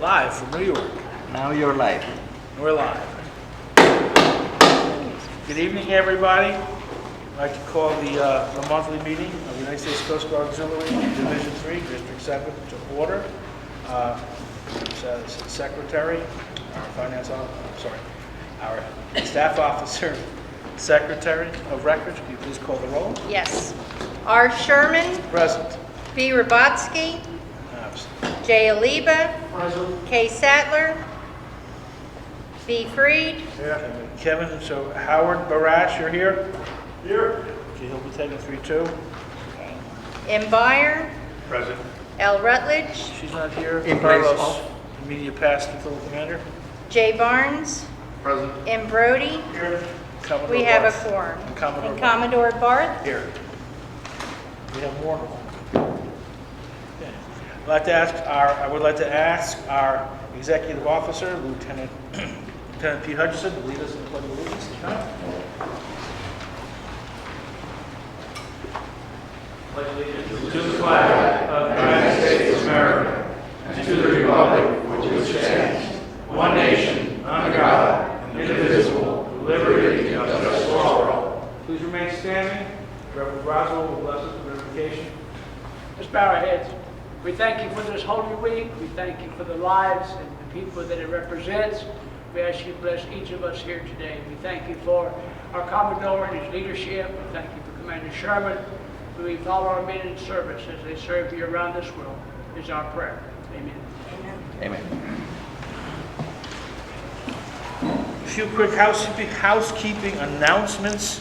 Live from New York. Now you're live. We're live. Good evening, everybody. I'd like to call the monthly meeting of the United States Coast Guard Auxiliary, Division 3, District 7 to order. Secretary, our staff officer, Secretary of Records, can you please call the roll? Yes. R. Sherman, Present. B. Rabotsky, Absent. J. Aliba, Present. K. Sattler, B. Freed, Kevin, so Howard Barash, you're here? Here. Okay, he'll be taking 3-2. M. Byer, Present. L. Rutledge, She's not here. In place Carlos, of. immediate pass to Phil Commander. J. Barnes, Present. M. Brody. Here. Commodore We have a Barth. quorum. And Commodore And Barth. Commodore Barth. Here. We have more. Okay. I would like to ask our executive officer, Lieutenant Pete Hutchison, to lead us in the Pledge of Allegiance. Pledge allegiance to the flag of the United States of America and to the republic for which it stands, one nation, under God, indivisible, with liberty and justice for all. Please remain standing. Reverend Roswell will bless us with invocation. Let's bow our heads. We thank you for this Holy Week. We thank you for the lives and the people that it represents. We ask you to bless each of us here today. We thank you for our Commodore and his leadership. We thank you for Commander Sherman. We follow our men in service as they serve you around this world, is our prayer. Amen. Amen. A few quick housekeeping announcements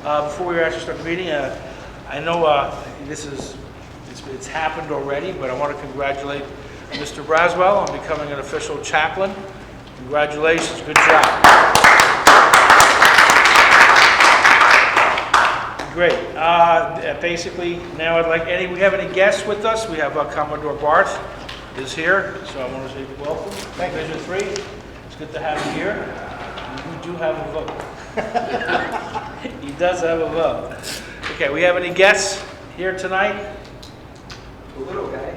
before we actually start the meeting. I know it's happened already, but I want to congratulate Mr. Braswell on becoming an official chaplain. Congratulations, good job. Great. Basically, now we have any guests with us? We have Commodore Barth is here, so I want to say welcome. Division 3. It's good to have you here. You do have a vote. He does have a vote. Okay, we have any guests here tonight? The little guy.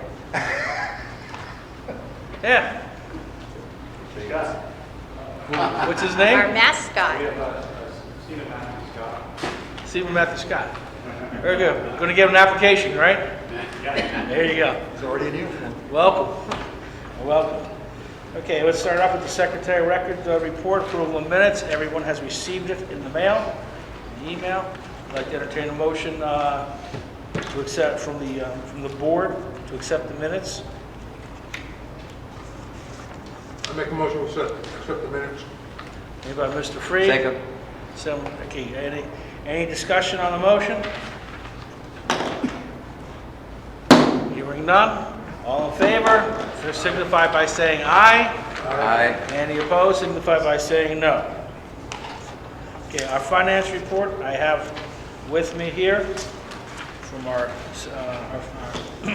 Yeah. What's his name? Our mascot. Stephen Matthew Scott. Very good. Going to give him an application, right? There you go. He's already in uniform. Welcome. Welcome. Okay, let's start off with the Secretary of Records report, approval of minutes. Everyone has received it in the mail, the email. I'd like to entertain a motion to accept from the board to accept the minutes. I make a motion to accept the minutes. Made by Mr. Freed. Second. Okay, any discussion on the motion? Hearing none. All in favor, signify by saying aye. Aye. Any opposed, signify by saying no. Okay, our finance report I have with me here from our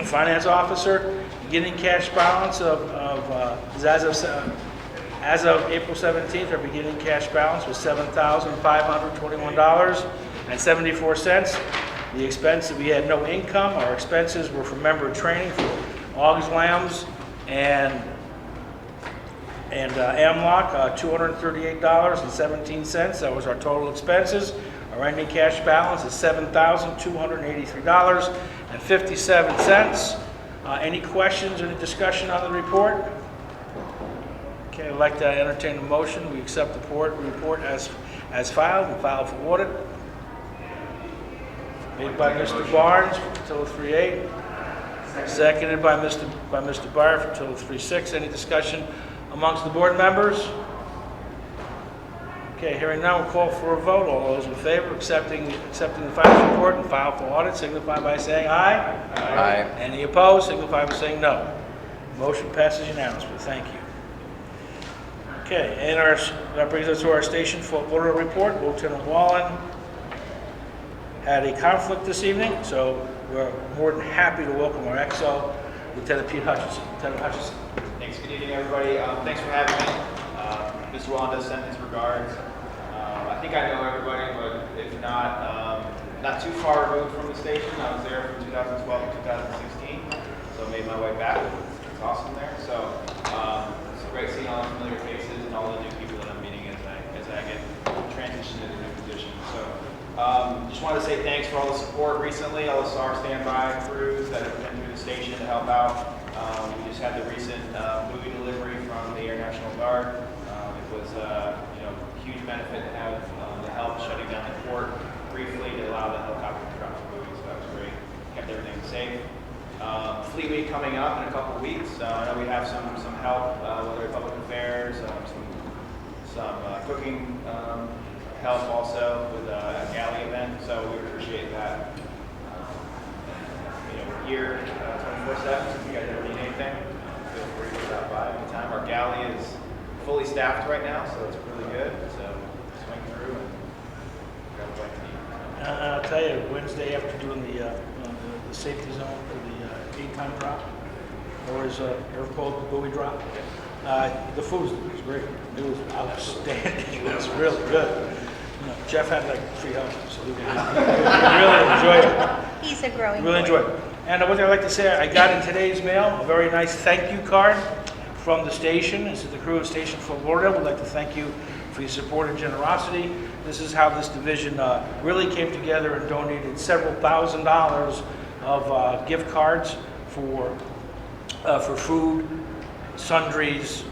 finance officer. Beginning cash balance as of April 17th, our beginning cash balance was $7,521.74. The expense, we had no income. Our expenses were for member training for Augs Lambs and AMLOC, $238.17. That was our total expenses. Our ending cash balance is $7,283.57. Any questions or any discussion on the report? Okay, I'd like to entertain a motion. We accept the report as filed and filed for audit. Made by Mr. Barnes, Till 3.8. Seconded by Mr. Byer for Till 3.6. Any discussion amongst the board members? Okay, hearing none, we'll call for a vote. All those in favor of accepting the finance report and file for audit signify by saying aye. Aye. Any opposed, signify by saying no. Motion passes unanimously. Thank you. Okay, and that brings us to our station photo report. Lieutenant Wallen had a conflict this evening, so we're more than happy to welcome our XO, Lieutenant Pete Hutchison. Lieutenant Hutchison. Thanks. Good evening, everybody. Thanks for having me. Mr. Wallen does send his regards. I think I know everybody, but if not too far removed from the station. I was there from 2012 to 2016, so I made my way back. It's awesome there. So It's great seeing all the familiar faces and all the new people that I'm meeting as I get transitioned into the new position. So just wanted to say thanks for all the support recently, all the SAR standby crews that have been through the station to help out. We just had the recent movie delivery from the Air National Guard. It was a huge benefit to have the help shutting down the port briefly to allow the helicopter to drop the movie, so that was great. Kept everything safe. Fleet Week coming up in a couple weeks. I know we have some help, whether it's public affairs, some cooking help also with a galley event, so we appreciate that. We're here 24/7, so if you guys ever need anything, feel free to stop by anytime. Our galley is fully staffed right now, so it's really good. So swing through and grab what you need. I'll tell you, Wednesday after doing the safety zone for the 8-ton drop, or as Eric called the buoy drop, the food was great. It was outstanding. It was really good. Jeff had like 3 houses, so we really enjoyed it. He's a growing Really boy. enjoyed it. And what I'd like to say, I got in today's mail a very nice thank you card from the station. This is the crew of Station Fort Lauderdale. We'd like to thank you for your support and generosity. This is how this division really came together and donated several $1,000s of gift cards for food, sundries,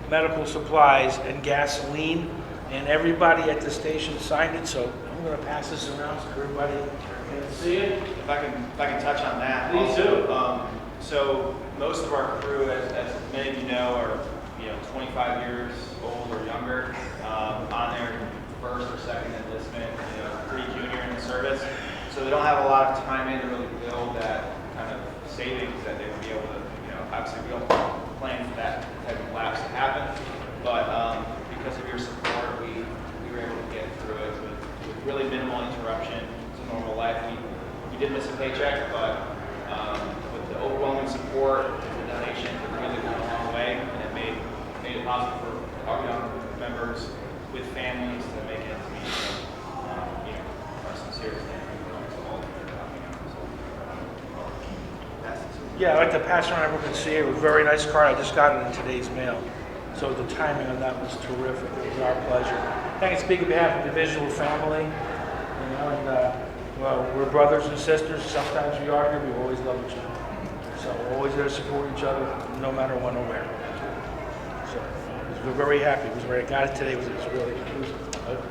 medical supplies, and gasoline. And everybody at the station signed it, so I'm going to pass this around so everybody can see it. If I can touch on that. Please also, so most of our crew, as many of you know, are 25 years old or younger, on their first or second enlistment, pretty junior in the service. So they don't have a lot of time in to really build that kind of savings that they would be able to, obviously we don't plan for that type of lapse to happen, but because of your support, we were able to get through it with really minimal interruption to normal life. We did miss a paycheck, but with the overwhelming support and the donations, it really went a long way, and it made it possible for our young members with families to make ends meet. Our sincere thank you to all of you for helping out. Yeah, I'd like to pass around, everyone can see it. It was a very nice card. I just got it in today's mail. So the timing on that was terrific. It was our pleasure. I can speak on behalf of the divisional family, well, we're brothers and sisters. Sometimes we argue, we always love each other. So we're always there to support each other, no matter when or where. So we're very happy. I got it today. It was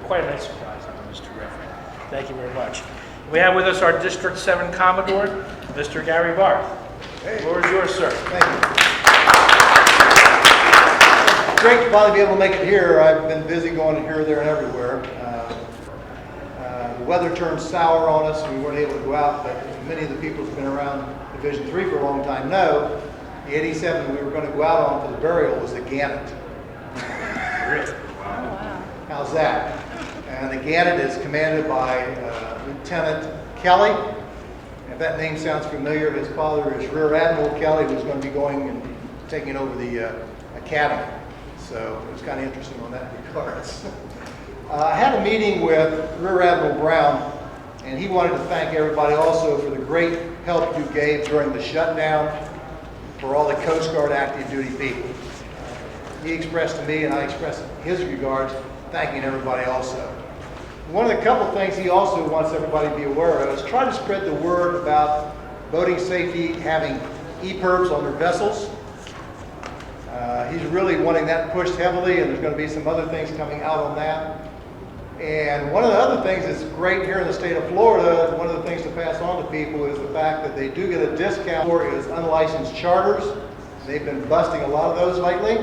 quite a nice surprise. It was terrific. Thank you very much. We have with us our District 7 Commodore, Mr. Gary Barth. The floor is yours, sir. Thank you. Great to finally be able to make it here. I've been busy going here, there, and everywhere. The weather turned sour on us. We weren't able to go out, but many of the people who've been around Division 3 for a long time know the 87 we were going to go out on for the burial was the Gannet. Oh, wow. How's that? And the Gannet is commanded by Lieutenant Kelly. If that name sounds familiar, his father is Rear Admiral Kelly, who's going to be going and taking over the academy. So it was kind of interesting on that regard. I had a meeting with Rear Admiral Brown, and he wanted to thank everybody also for the great help you gave during the shutdown for all the Coast Guard active duty people. He expressed to me, and I expressed his regards, thanking everybody also. One of the couple things he also wants everybody to be aware of is try to spread the word about boating safety, having EPIRBs on their vessels. He's really wanting that pushed heavily, and there's going to be some other things coming out on that. And one of the other things that's great here in the state of Florida, one of the things to pass on to people is the fact that they do get a discount for is unlicensed charters. They've been busting a lot of those lately.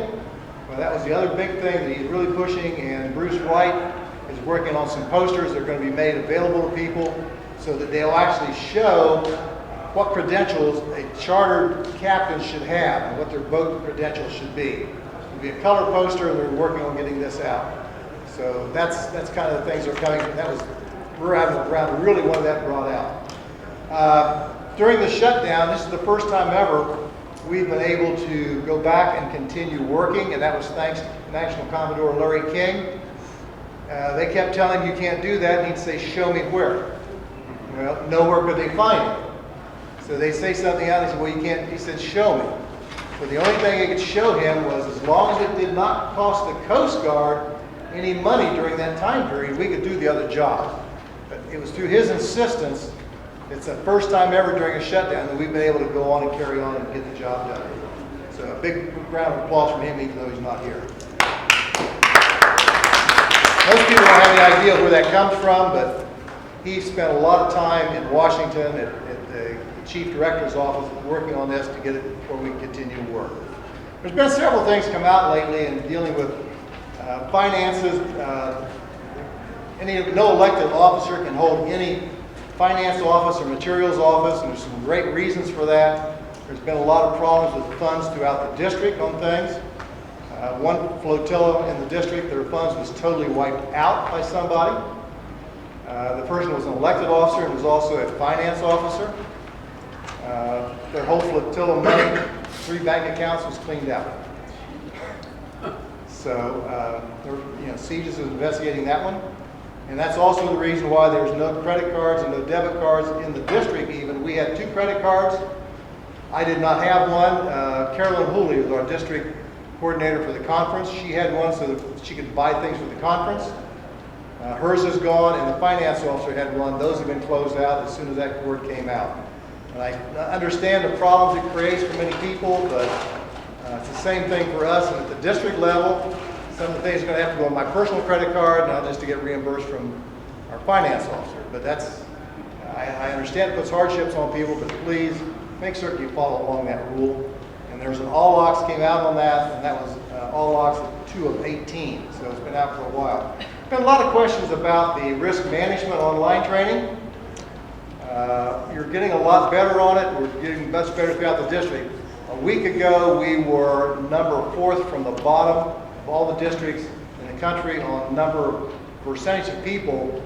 Well, that was the other big thing that he's really pushing, and Bruce Wright is working on some posters that are going to be made available to people so that they'll actually show what credentials a chartered captain should have and what their boat credentials should be. It'll be a color poster, and they're working on getting this out. So that's kind of the things that are coming. That was Rear Admiral Brown who really wanted that brought out. During the shutdown, this is the first time ever we've been able to go back and continue working, and that was thanks to National Commodore Larry King. They kept telling him, you can't do that, and he'd say, show me where. Well, nowhere could they find it. So they say something out, and he said, well, you can't, he said, show me. But the only thing I could show him was as long as it did not cost the Coast Guard any money during that time period, we could do the other job. But it was through his insistence, it's the first time ever during a shutdown that we've been able to go on and carry on and get the job done. So a big round of applause from him, even though he's not here. Most people don't have any idea where that comes from, but he spent a lot of time in Washington at the chief director's office working on this to get it where we can continue to work. There's been several things come out lately in dealing with finances. No elected officer can hold any finance office or materials office, and there's some great reasons for that. There's been a lot of problems with funds throughout the district on things. One flotilla in the district, their funds was totally wiped out by somebody. The person was an elected officer and was also a finance officer. Their whole flotilla money, 3 bank accounts, was cleaned out. So, CJS is investigating that one. And that's also the reason why there's no credit cards and no debit cards in the district even. We had 2 credit cards. I did not have one. Carolyn Hooley was our district coordinator for the conference. She had one so that she could buy things for the conference. Hers is gone, and the finance officer had one. Those have been closed out as soon as that word came out. And I understand the problems it creates for many people, but it's the same thing for us. And at the district level, some of the things are going to have to go on my personal credit card, not just to get reimbursed from our finance officer. But that's, I understand it puts hardships on people, but please make certain you follow along that rule. And there's an all locks came out on that, and that was all locks 2 of 18, so it's been out for a while. There's been a lot of questions about the risk management online training. You're getting a lot better on it. We're getting much better throughout the district. A week ago, we were number 4th from the bottom of all the districts in the country on percentage of people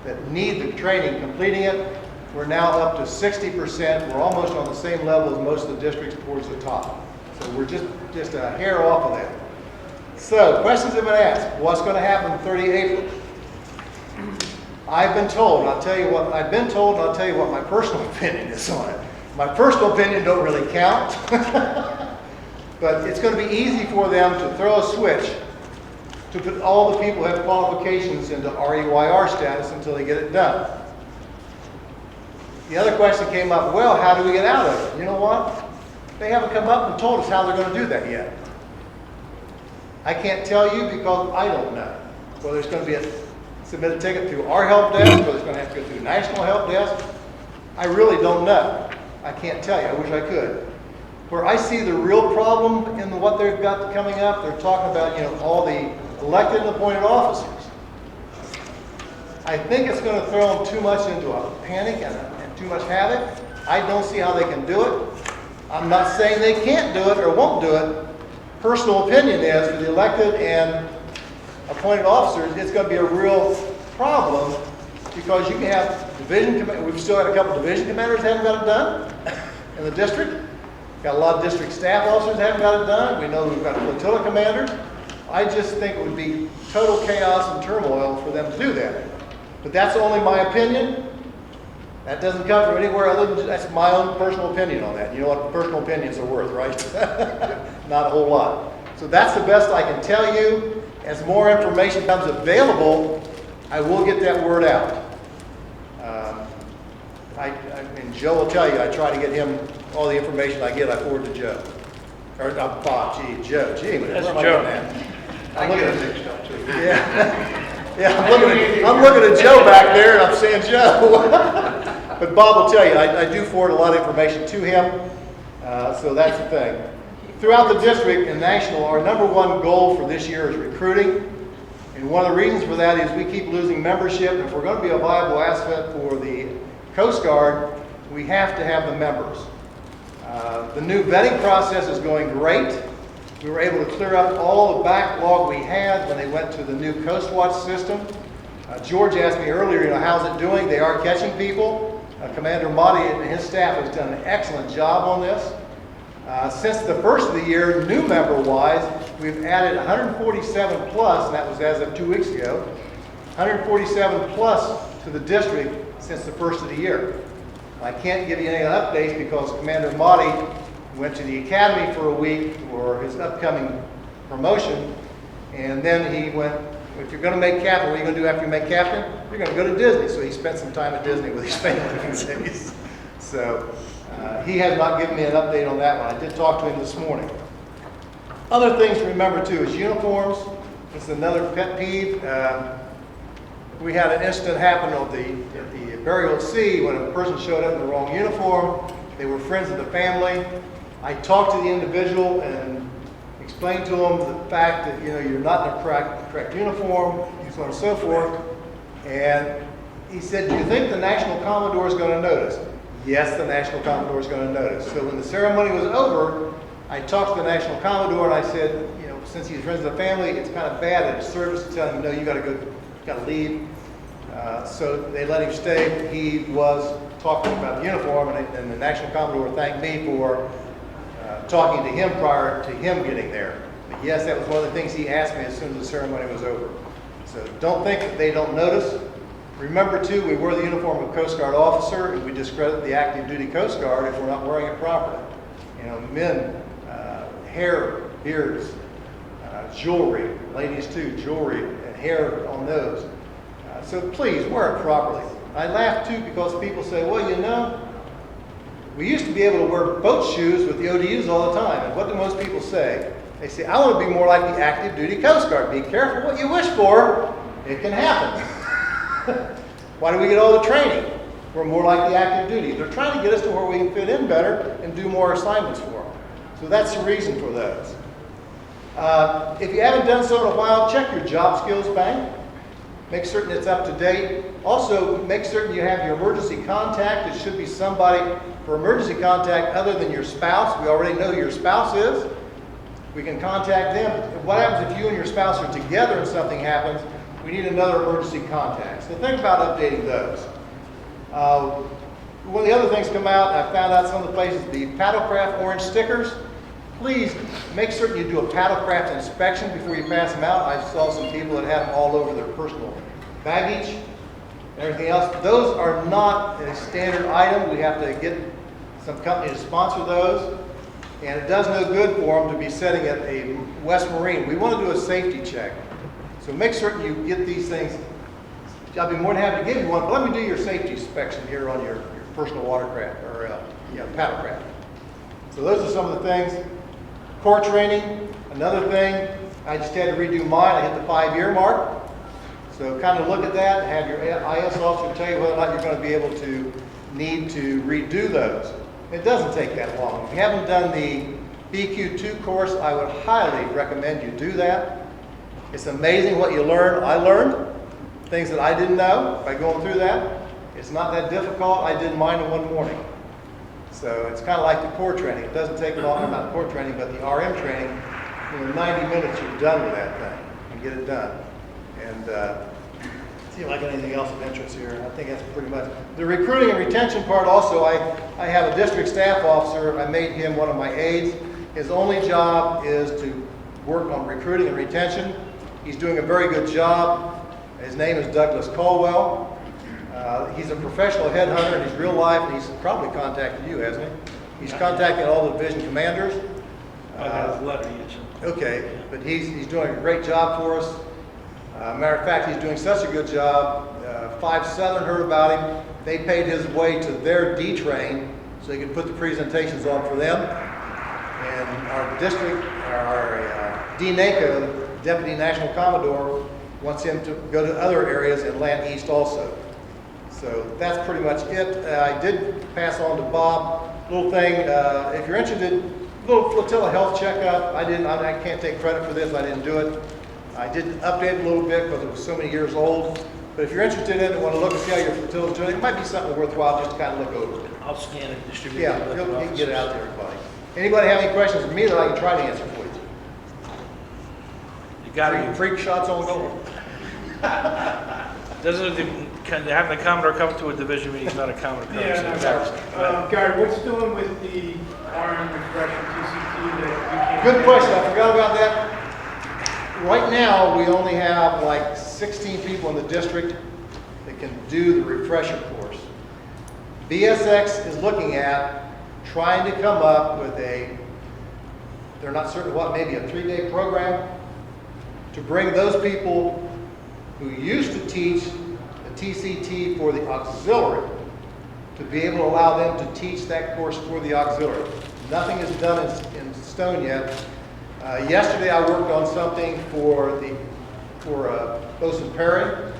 that need the training completing it. We're now up to 60%. We're almost on the same level as most of the districts towards the top. So we're just a hair off of that. So questions have been asked. What's going to happen 30 April? I've been told, and I'll tell you what I've been told, and I'll tell you what my personal opinion is on it. My personal opinion don't really count. But it's going to be easy for them to throw a switch to put all the people who have qualifications into REYR status until they get it done. The other question came up, well, how do we get out of it? You know what? They haven't come up and told us how they're going to do that yet. I can't tell you because I don't know. Whether it's going to be submit a ticket through our help desk, whether it's going to have to go through national help desk, I really don't know. I can't tell you. I wish I could. Where I see the real problem in what they've got coming up, they're talking about, all the elected and appointed officers. I think it's going to throw them too much into a panic and too much havoc. I don't see how they can do it. I'm not saying they can't do it or won't do it. Personal opinion is for the elected and appointed officers, it's going to be a real problem because you can have we've still got a couple division commanders that haven't got it done in the district. Got a lot of district staff officers that haven't got it done. We know we've got flotilla commanders. I just think it would be total chaos and turmoil for them to do that. But that's only my opinion. That doesn't come from anywhere other than that's my own personal opinion on that. You know what personal opinions are worth, right? Not a whole lot. So that's the best I can tell you. As more information becomes available, I will get that word out. And Joe will tell you, I try to get him all the information I get, I forward to Joe. Or not Bob, Joe. Gee, where am I Joe. getting that? I get it mixed up too. Yeah, I'm looking at Joe back there, and I'm saying Joe. But Bob will tell you, I do forward a lot of information to him, so that's the thing. Throughout the district and national, our #1 goal for this year is recruiting. And one of the reasons for that is we keep losing membership. If we're going to be a viable asset for the Coast Guard, we have to have the members. The new vetting process is going great. We were able to clear up all the backlog we had when they went to the new Coast Watch system. George asked me earlier, how's it doing? They are catching people. Commander Motti and his staff has done an excellent job on this. Since the first of the year, new member-wise, we've added 147 plus, and that was as of 2 weeks ago, 147 plus to the district since the first of the year. I can't give you any updates because Commander Motti went to the academy for a week for his upcoming promotion, and then he went, if you're going to make captain, what are you going to do after you make captain? You're going to go to Disney. So he spent some time at Disney with his family these days. So he has not given me an update on that one. I did talk to him this morning. Other things to remember too is uniforms. This is another pet peeve. We had an incident happen at the burial at sea when a person showed up in the wrong uniform. They were friends of the family. I talked to the individual and explained to him the fact that, you know, you're not in a correct uniform, so on and so forth. And he said, do you think the National Commodore is going to notice? Yes, the National Commodore is going to notice. So when the ceremony was over, I talked to the National Commodore and I said, you know, since he's friends of the family, it's kind of bad at a service to tell him, no, you got to go, you got to leave. So they let him stay. He was talking about the uniform, and the National Commodore thanked me for talking to him prior to him getting there. But yes, that was one of the things he asked me as soon as the ceremony was over. So don't think that they don't notice. Remember too, we wear the uniform of a Coast Guard officer, and we discredit the active duty Coast Guard if we're not wearing it properly. You know, men, hair, beards, jewelry, ladies too, jewelry and hair on those. So please wear it properly. I laugh too because people say, well, you know, we used to be able to wear boat shoes with the ODUs all the time. And what do most people say? They say, I want to be more like the active duty Coast Guard. Be careful what you wish for. It can happen. Why do we get all the training? We're more like the active duty. They're trying to get us to where we can fit in better and do more assignments for them. So that's the reason for those. If you haven't done so in a while, check your job skills bank. Make certain it's up to date. Also, make certain you have your emergency contact. It should be somebody for emergency contact other than your spouse. We already know who your spouse is. We can contact them. What happens if you and your spouse are together and something happens? We need another emergency contact. So think about updating those. One of the other things come out, I found out some of the places, the paddlecraft orange stickers. Please make certain you do a paddlecraft inspection before you pass them out. I saw some people that had them all over their personal baggage and everything else. Those are not a standard item. We have to get some company to sponsor those. And it does no good for them to be setting at a West Marine. We want to do a safety check. So make certain you get these things. I'll be more than happy to give you one, but let me do your safety inspection here on your personal watercraft or paddlecraft. So those are some of the things. Core training, another thing. I just had to redo mine. I hit the 5-year mark. So kind of look at that, have your IS officer tell you whether or not you're going to be able to need to redo those. It doesn't take that long. If you haven't done the BQ2 course, I would highly recommend you do that. It's amazing what you learn. I learned things that I didn't know by going through that. It's not that difficult. I did mine in one morning. So it's kind of like the core training. It doesn't take long, not core training, but the RM training. In 90 minutes, you're done with that thing and get it done. And see if I got anything else of interest here. I think that's pretty much. The recruiting and retention part also, I have a district staff officer. I made him one of my aides. His only job is to work on recruiting and retention. He's doing a very good job. His name is Douglas Caldwell. He's a professional headhunter in his real life, and he's probably contacted you, hasn't he? He's contacted all the division commanders. I got his letter, yes. Okay, but he's doing a great job for us. Matter of fact, he's doing such a good job. 5 Southern heard about him. They paid his way to their D-train so he could put the presentations on for them. And our district, our DNACO, Deputy National Commodore, wants him to go to other areas and land east also. So that's pretty much it. I did pass on to Bob. Little thing, if you're interested, little flotilla health checkup. I can't take credit for this. I didn't do it. I did update it a little bit because it was so many years old. But if you're interested in it and want to look and see how your flotilla's doing, it might be something worthwhile just to kind of look over it. I'll scan it and distribute it. Yeah, to you the can get it out to officers. everybody. Anybody have any questions for me that I can try to answer for you? You got it. Freak shots on goal. Having the Commodore come to a division meeting is not a common occurrence. Yeah, Exactly. Gary, what's doing with the RM refresher TCT that you can't? Good question. I forgot about that. Right now, we only have like 16 people in the district that can do the refresher course. BSX is looking at trying to come up with they're not certain what, maybe a 3-day program to bring those people who used to teach the TCT for the auxiliary to be able to allow them to teach that course for the auxiliary. Nothing is done in stone yet. Yesterday I worked on something for Bosun Perry,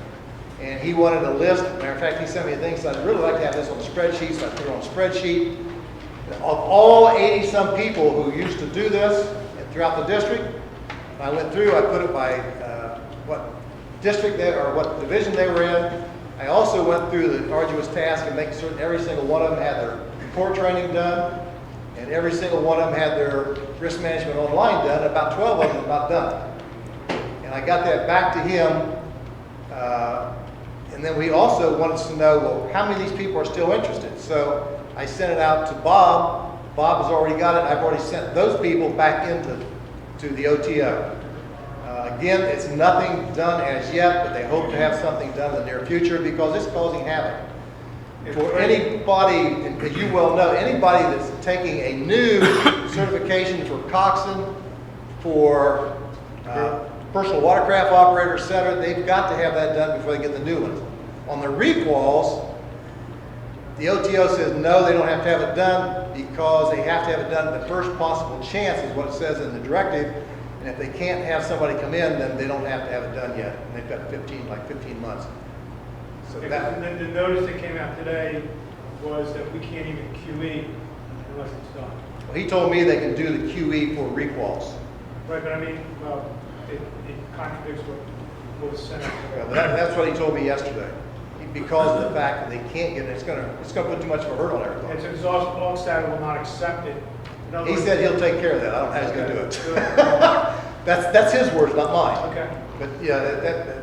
and he wanted a list. Matter of fact, he sent me a thing, so I'd really like to have this on a spreadsheet, so I put it on a spreadsheet. Of all 80-some people who used to do this throughout the district, I went through, I put it by what district or what division they were in. I also went through the arduous task of making certain every single one of them had their report training done, and every single one of them had their risk management online done. About 12 of them about done. And I got that back to him. And then we also wanted to know, well, how many of these people are still interested? So I sent it out to Bob. Bob has already got it. I've already sent those people back to the OTO. Again, it's nothing done as yet, but they hope to have something done in the near future because it's causing havoc. For anybody, and as you well know, anybody that's taking a new certification for coxswain, for personal watercraft operator, et cetera, they've got to have that done before they get the new ones. On the requals, the OTO says no, they don't have to have it done because they have to have it done at the first possible chance, is what it says in the directive. And if they can't have somebody come in, then they don't have to have it done yet. And they've got 15 months. So And then the notice that came out today was that we can't even QE unless it's done. well, he told me they can do the QE for requals. Right, but I mean, well, it contradicts what was sent out. Well, that's what he told me yesterday. Because of the fact that they can't get it, it's gonna put too much of a hurdle on everybody. It's exhaust, Allstat will not accept it. In other He words- said he'll take care of that. I don't know how he's gonna do it. That's his words, not mine. Okay. But yeah,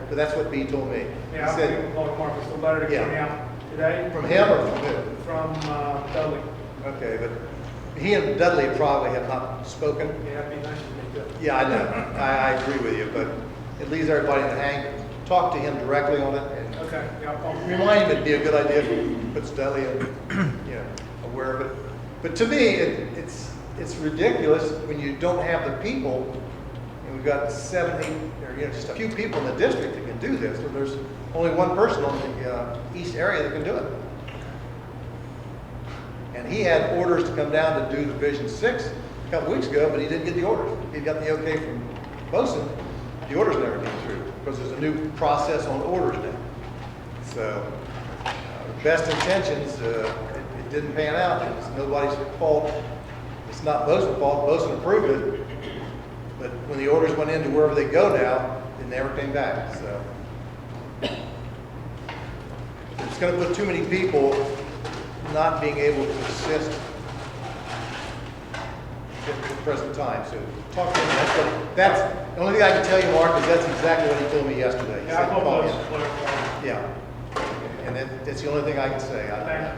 but that's what B told me. He Yeah, I'll said, give him a call, Marcus, the letter that came Yeah. out today. from him or from who? From Dudley. Okay, but he and Dudley probably have not spoken. Yeah, that'd be nice if they did. Yeah, I know. I agree with you, but it leaves everybody in the hang. Talk to him directly on it and Okay, yeah, I'll call him. remind him it'd be a good idea if he puts Dudley aware of it. But to me, it's ridiculous when you don't have the people, and we've got 7, 8, or just a few people in the district that can do this. So there's only one person on the east area that can do it. And he had orders to come down to do Division 6 a couple weeks ago, but he didn't get the orders. He got the okay from Bosun. The orders never came through because there's a new process on orders now. So, best intentions, it didn't pan out. It's nobody's fault. It's not Bosun's fault. Bosun approved it. But when the orders went into wherever they go now, it never came back. So, it's going to put too many people not being able to assist at the present time. So talk to him. That's the only thing I can tell you, Mark, is that's exactly what he told me yesterday. He Yeah, said, I'll "Call call me." those. Yeah. And that's the only thing I can say. Thank you.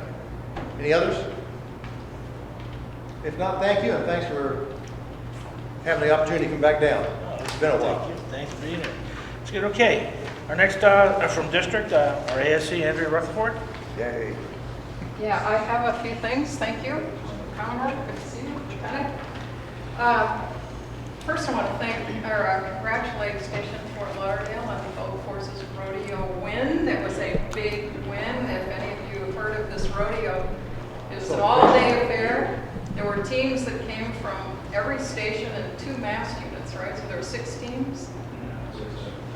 Any others? If not, thank you, and thanks for having the opportunity to come back down. It's been a while. Thank you. Thanks for being here. It's good. Okay. Our next from district, our ASC, Andrea Rutherford. Yay. Yeah, I have a few things. Thank you. Coming up, good to see you, Lieutenant. First, I want to congratulate Station Fort Lauderdale on the Boat Forces Rodeo win. That was a big win. If any of you have heard of this rodeo, it was an all-day affair. There were teams that came from every station and 2 mast units, right? So there were 6 teams.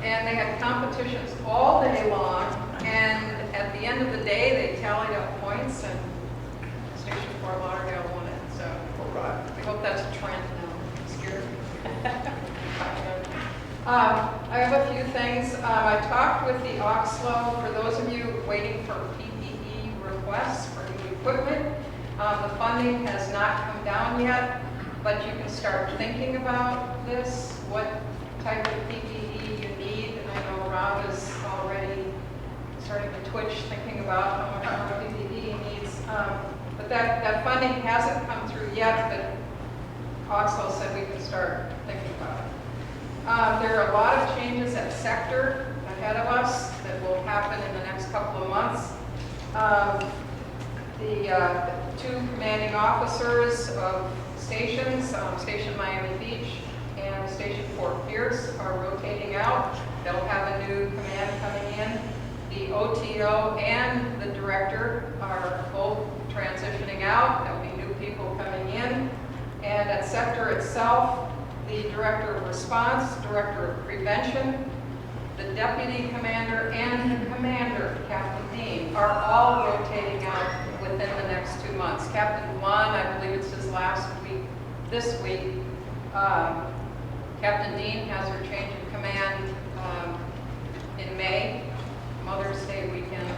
And they had competitions all day long. And at the end of the day, they tallied up points, and Station Fort Lauderdale won it. So All right. I hope that's a trend now. I'm scared. I have a few things. I talked with the OXLO. For those of you waiting for PPE requests for new equipment, the funding has not come down yet, but you can start thinking about this, what type of PPE you need. And I know Rob is already starting to twitch thinking about how much PPE he needs. But that funding hasn't come through yet, but OXLO said we can start thinking about it. There are a lot of changes at sector ahead of us that will happen in the next couple of months. The 2 commanding officers of stations, Station Miami Beach and Station Fort Pierce are rotating out. They'll have a new command coming in. The OTO and the director are both transitioning out. There'll be new people coming in. And at sector itself, the director of response, director of prevention, the deputy commander, and the commander, Captain Dean, are all rotating out within the next 2 months. Captain Juan, I believe it's his last week, this week. Captain Dean has her change of command in May, Mother's Day weekend.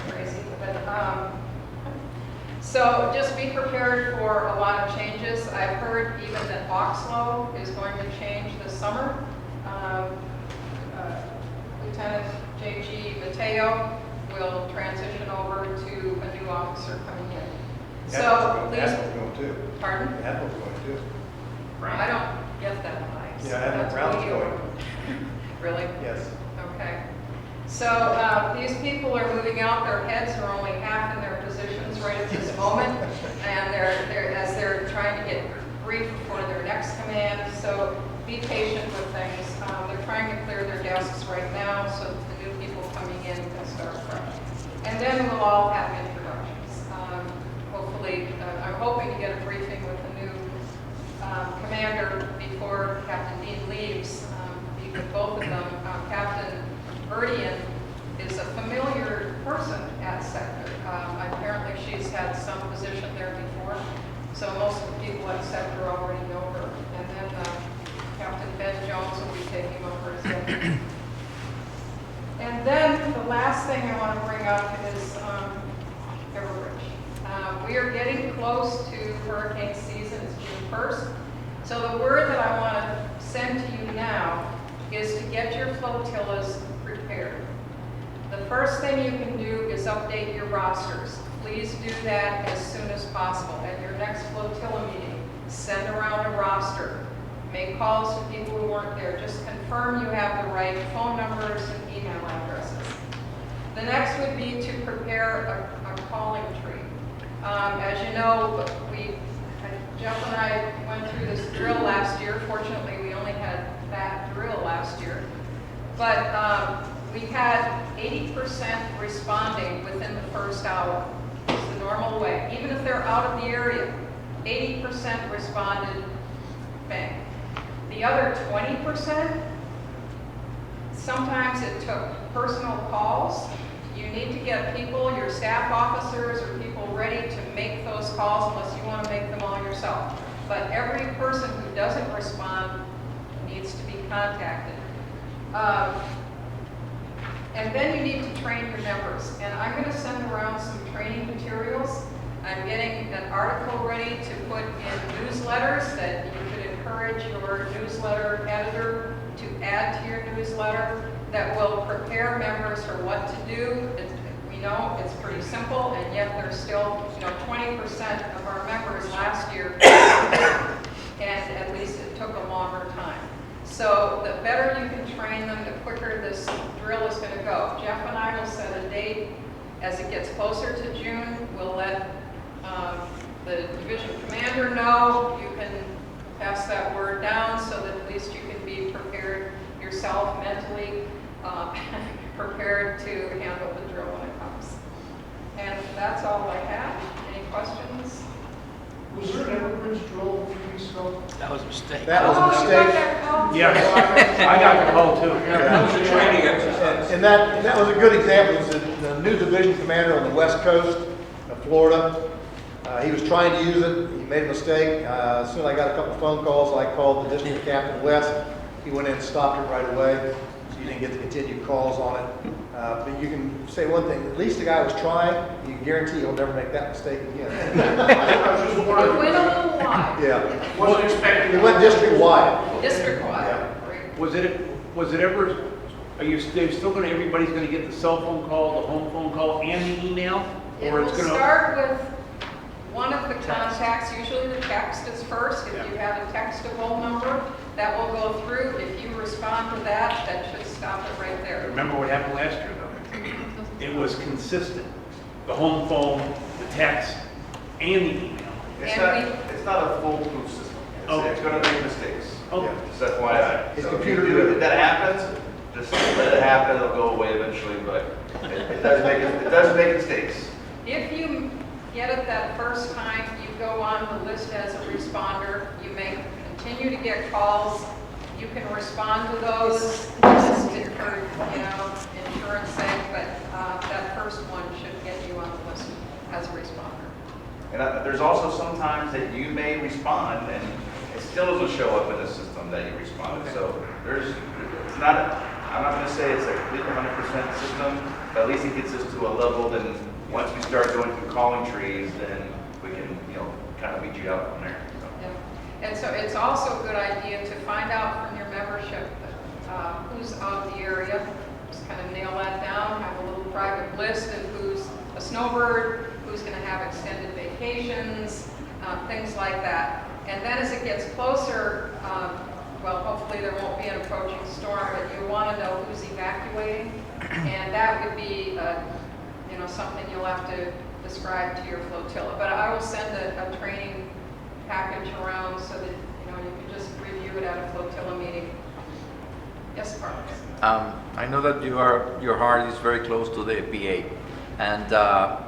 Crazy, but so just be prepared for a lot of changes. I've heard even that Oxlow is going to change this summer. Lieutenant J.G. Mateo will transition over to a new officer coming in. So please, Admiral's going too. pardon? Admiral's going too. I don't get that high. so Yeah, Admiral that's Brown's what you- going. Really? Yes. Okay. So these people are moving out. Their heads are only half in their positions right at this moment, and as they're trying to get briefed for their next command. So be patient with things. They're trying to clear their desks right now so that the new people coming in can start fresh. And then we'll all have introductions. Hopefully, I'm hoping to get a briefing with the new commander before Captain Dean leaves. With both of them, Captain Verdian is a familiar person at Sector. Apparently she's had some position there before, so most of the people at Sector already know her. And then Captain Ben Jones will be taking over as deputy. And then the last thing I want to bring up is Everbridge. We are getting close to hurricane season. It's June 1st. So the word that I want to send to you now is to get your flotillas prepared. The first thing you can do is update your rosters. Please do that as soon as possible. At your next flotilla meeting, send around a roster. Make calls to people who weren't there. Just confirm you have the right phone numbers and email addresses. The next would be to prepare a calling tree. As you know, Jeff and I went through this drill last year. Fortunately, we only had that drill last year. But we had 80% responding within the first hour. It's the normal way. Even if they're out of the area, 80% responded, bang. The other 20%, sometimes it took personal calls. You need to get people, your staff officers or people ready to make those calls unless you want to make them all yourself. But every person who doesn't respond needs to be contacted. And then you need to train your members. And I'm going to send around some training materials. I'm getting an article ready to put in newsletters that you could encourage your newsletter editor to add to your newsletter that will prepare members for what to do. We know it's pretty simple, and yet there's still, 20% of our members last year, and at least it took a longer time. So the better you can train them, the quicker this drill is going to go. Jeff and I will set a date. As it gets closer to June, we'll let the division commander know. You can pass that word down so that at least you can be prepared yourself mentally, prepared to handle the drill when it comes. And that's all I have. Any questions? Was there an Everbridge drill a few weeks ago? That was a mistake. That was a Oh, you got mistake. that call? Yeah, I got the call too. That was a training exercise. And that was a good example. It was the new division commander on the west coast of Florida. He was trying to use it. He made a mistake. As soon as I got a couple phone calls, I called the district captain west. He went in and stopped it right away. So you didn't get the continued calls on it. But you can say one thing, at least the guy was trying. You can guarantee he'll never make that mistake again. I was just It wondering. went a little wide. Yeah. Wasn't expecting. It went district-wide. District-wide. Yeah. Great. Was it ever, are you still gonna, everybody's gonna get the cell phone call, the home phone call, and the email? It Or will it's gonna? start with one of the contacts. Usually the text is first. If you have a textable number, that will go through. If you respond to that should stop it right there. Remember what happened last year, though? It was consistent. the home phone, the text, and the email. It's not a foolproof system. It's going to make mistakes. Okay. Just FYI. It's So computer if you do- driven. If that happens, just let it happen. It'll go away eventually, but it does make mistakes. If you get it that first time, you go on the list as a responder. You may continue to get calls. You can respond to those just for, insurance sake, but that first one should get you on the list as a responder. And there's also sometimes that you may respond and it still doesn't show up in the system that you responded. So it's not, I'm not going to say it's a complete 100% system, but at least it gets us to a level. Then once we start going through calling trees, then we can, kind of meet you out from there. So. Yeah. And so it's also a good idea to find out from your membership who's out of the area. Just kind of nail that down, have a little private list of who's a snowbird, who's going to have extended vacations, things like that. And then as it gets closer, well, hopefully there won't be an approaching storm, but you want to know who's evacuating. And that would be, something you'll have to describe to your flotilla. But I will send a training package around so that, you can just review it at a flotilla meeting. Yes, Carlos? I know that your heart is very close to the PA, and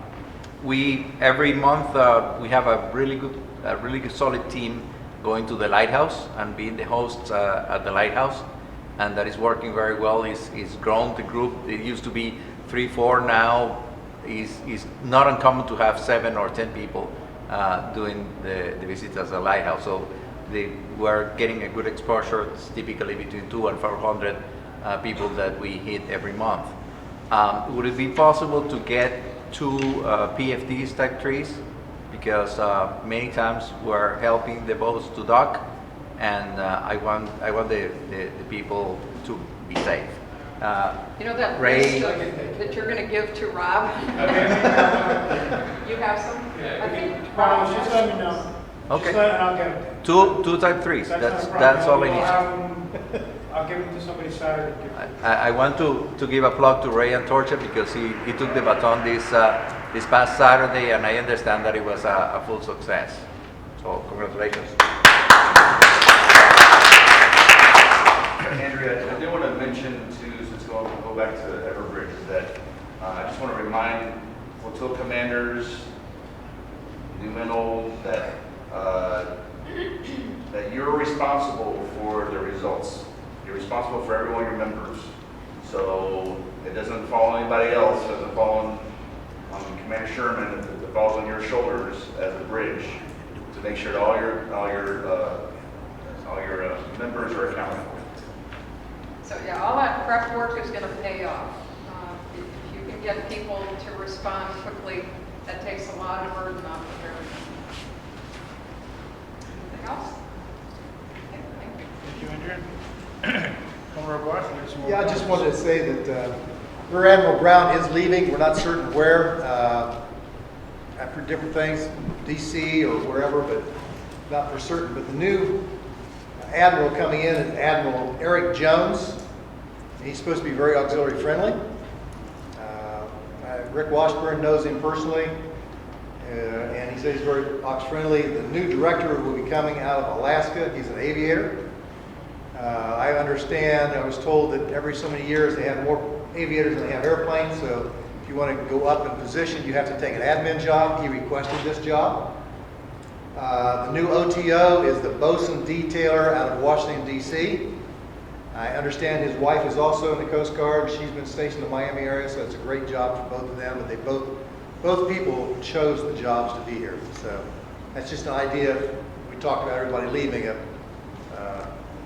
we every month we have a really good solid team going to the lighthouse and being the hosts at the lighthouse, and that is working very well. It's grown the group. It used to be 3-4. Now is not uncommon to have 7 or 10 people doing the visit as a lighthouse. So we're getting a good exposure. It's typically between 200 and 400 people that we hit every month. Would it be possible to get 2 PFDs type trees? Because many times we're helping the boats to dock, and I want the people to be safe. That Ray, list that you're going to give to Rob? You have some? I think Carlos, just let me know. Okay. Just let, and I'll get them. two type threes. Not a That's problem. all I I'll need. have them- I'll give them to somebody Saturday. I want to give a plug to Ray Antorcha because he took the baton this past Saturday, and I understand that it was a full success. So congratulations. Andrea, I do want to mention too, since we'll go back to Everbridge, is that I just want to remind flotilla commanders, new and old, that that you're responsible for the results. You're responsible for every one of your members. So it doesn't fall on anybody else. It doesn't fall on Commander Sherman. It falls on your shoulders as a bridge to make sure that all your members are accountable. So yeah, all that prep work is going to pay off. If you can get people to respond quickly, that takes a lot of burden off of everything. Anything else? Okay, thank you. Thank you, Andrea. Commodore Barth, you have some more Yeah, I just comments? wanted to say that Rear Admiral Brown is leaving. We're not certain where, after different things, DC or wherever, but not for certain. But the new Admiral coming in is Admiral Eric Jones. He's supposed to be very auxiliary friendly. Rick Washburn knows him personally, and he says he's very aux friendly. The new director will be coming out of Alaska. He's an aviator. I understand, I was told that every so many years they have more aviators than they have airplanes, so if you want to go up in position, you have to take an admin job. He requested this job. The new OTO is the bosun detailer out of Washington, D.C. I understand his wife is also in the Coast Guard. She's been stationed in the Miami area, so it's a great job for both of them, but they both people chose the jobs to be here. So that's just an idea. We talked about everybody leaving,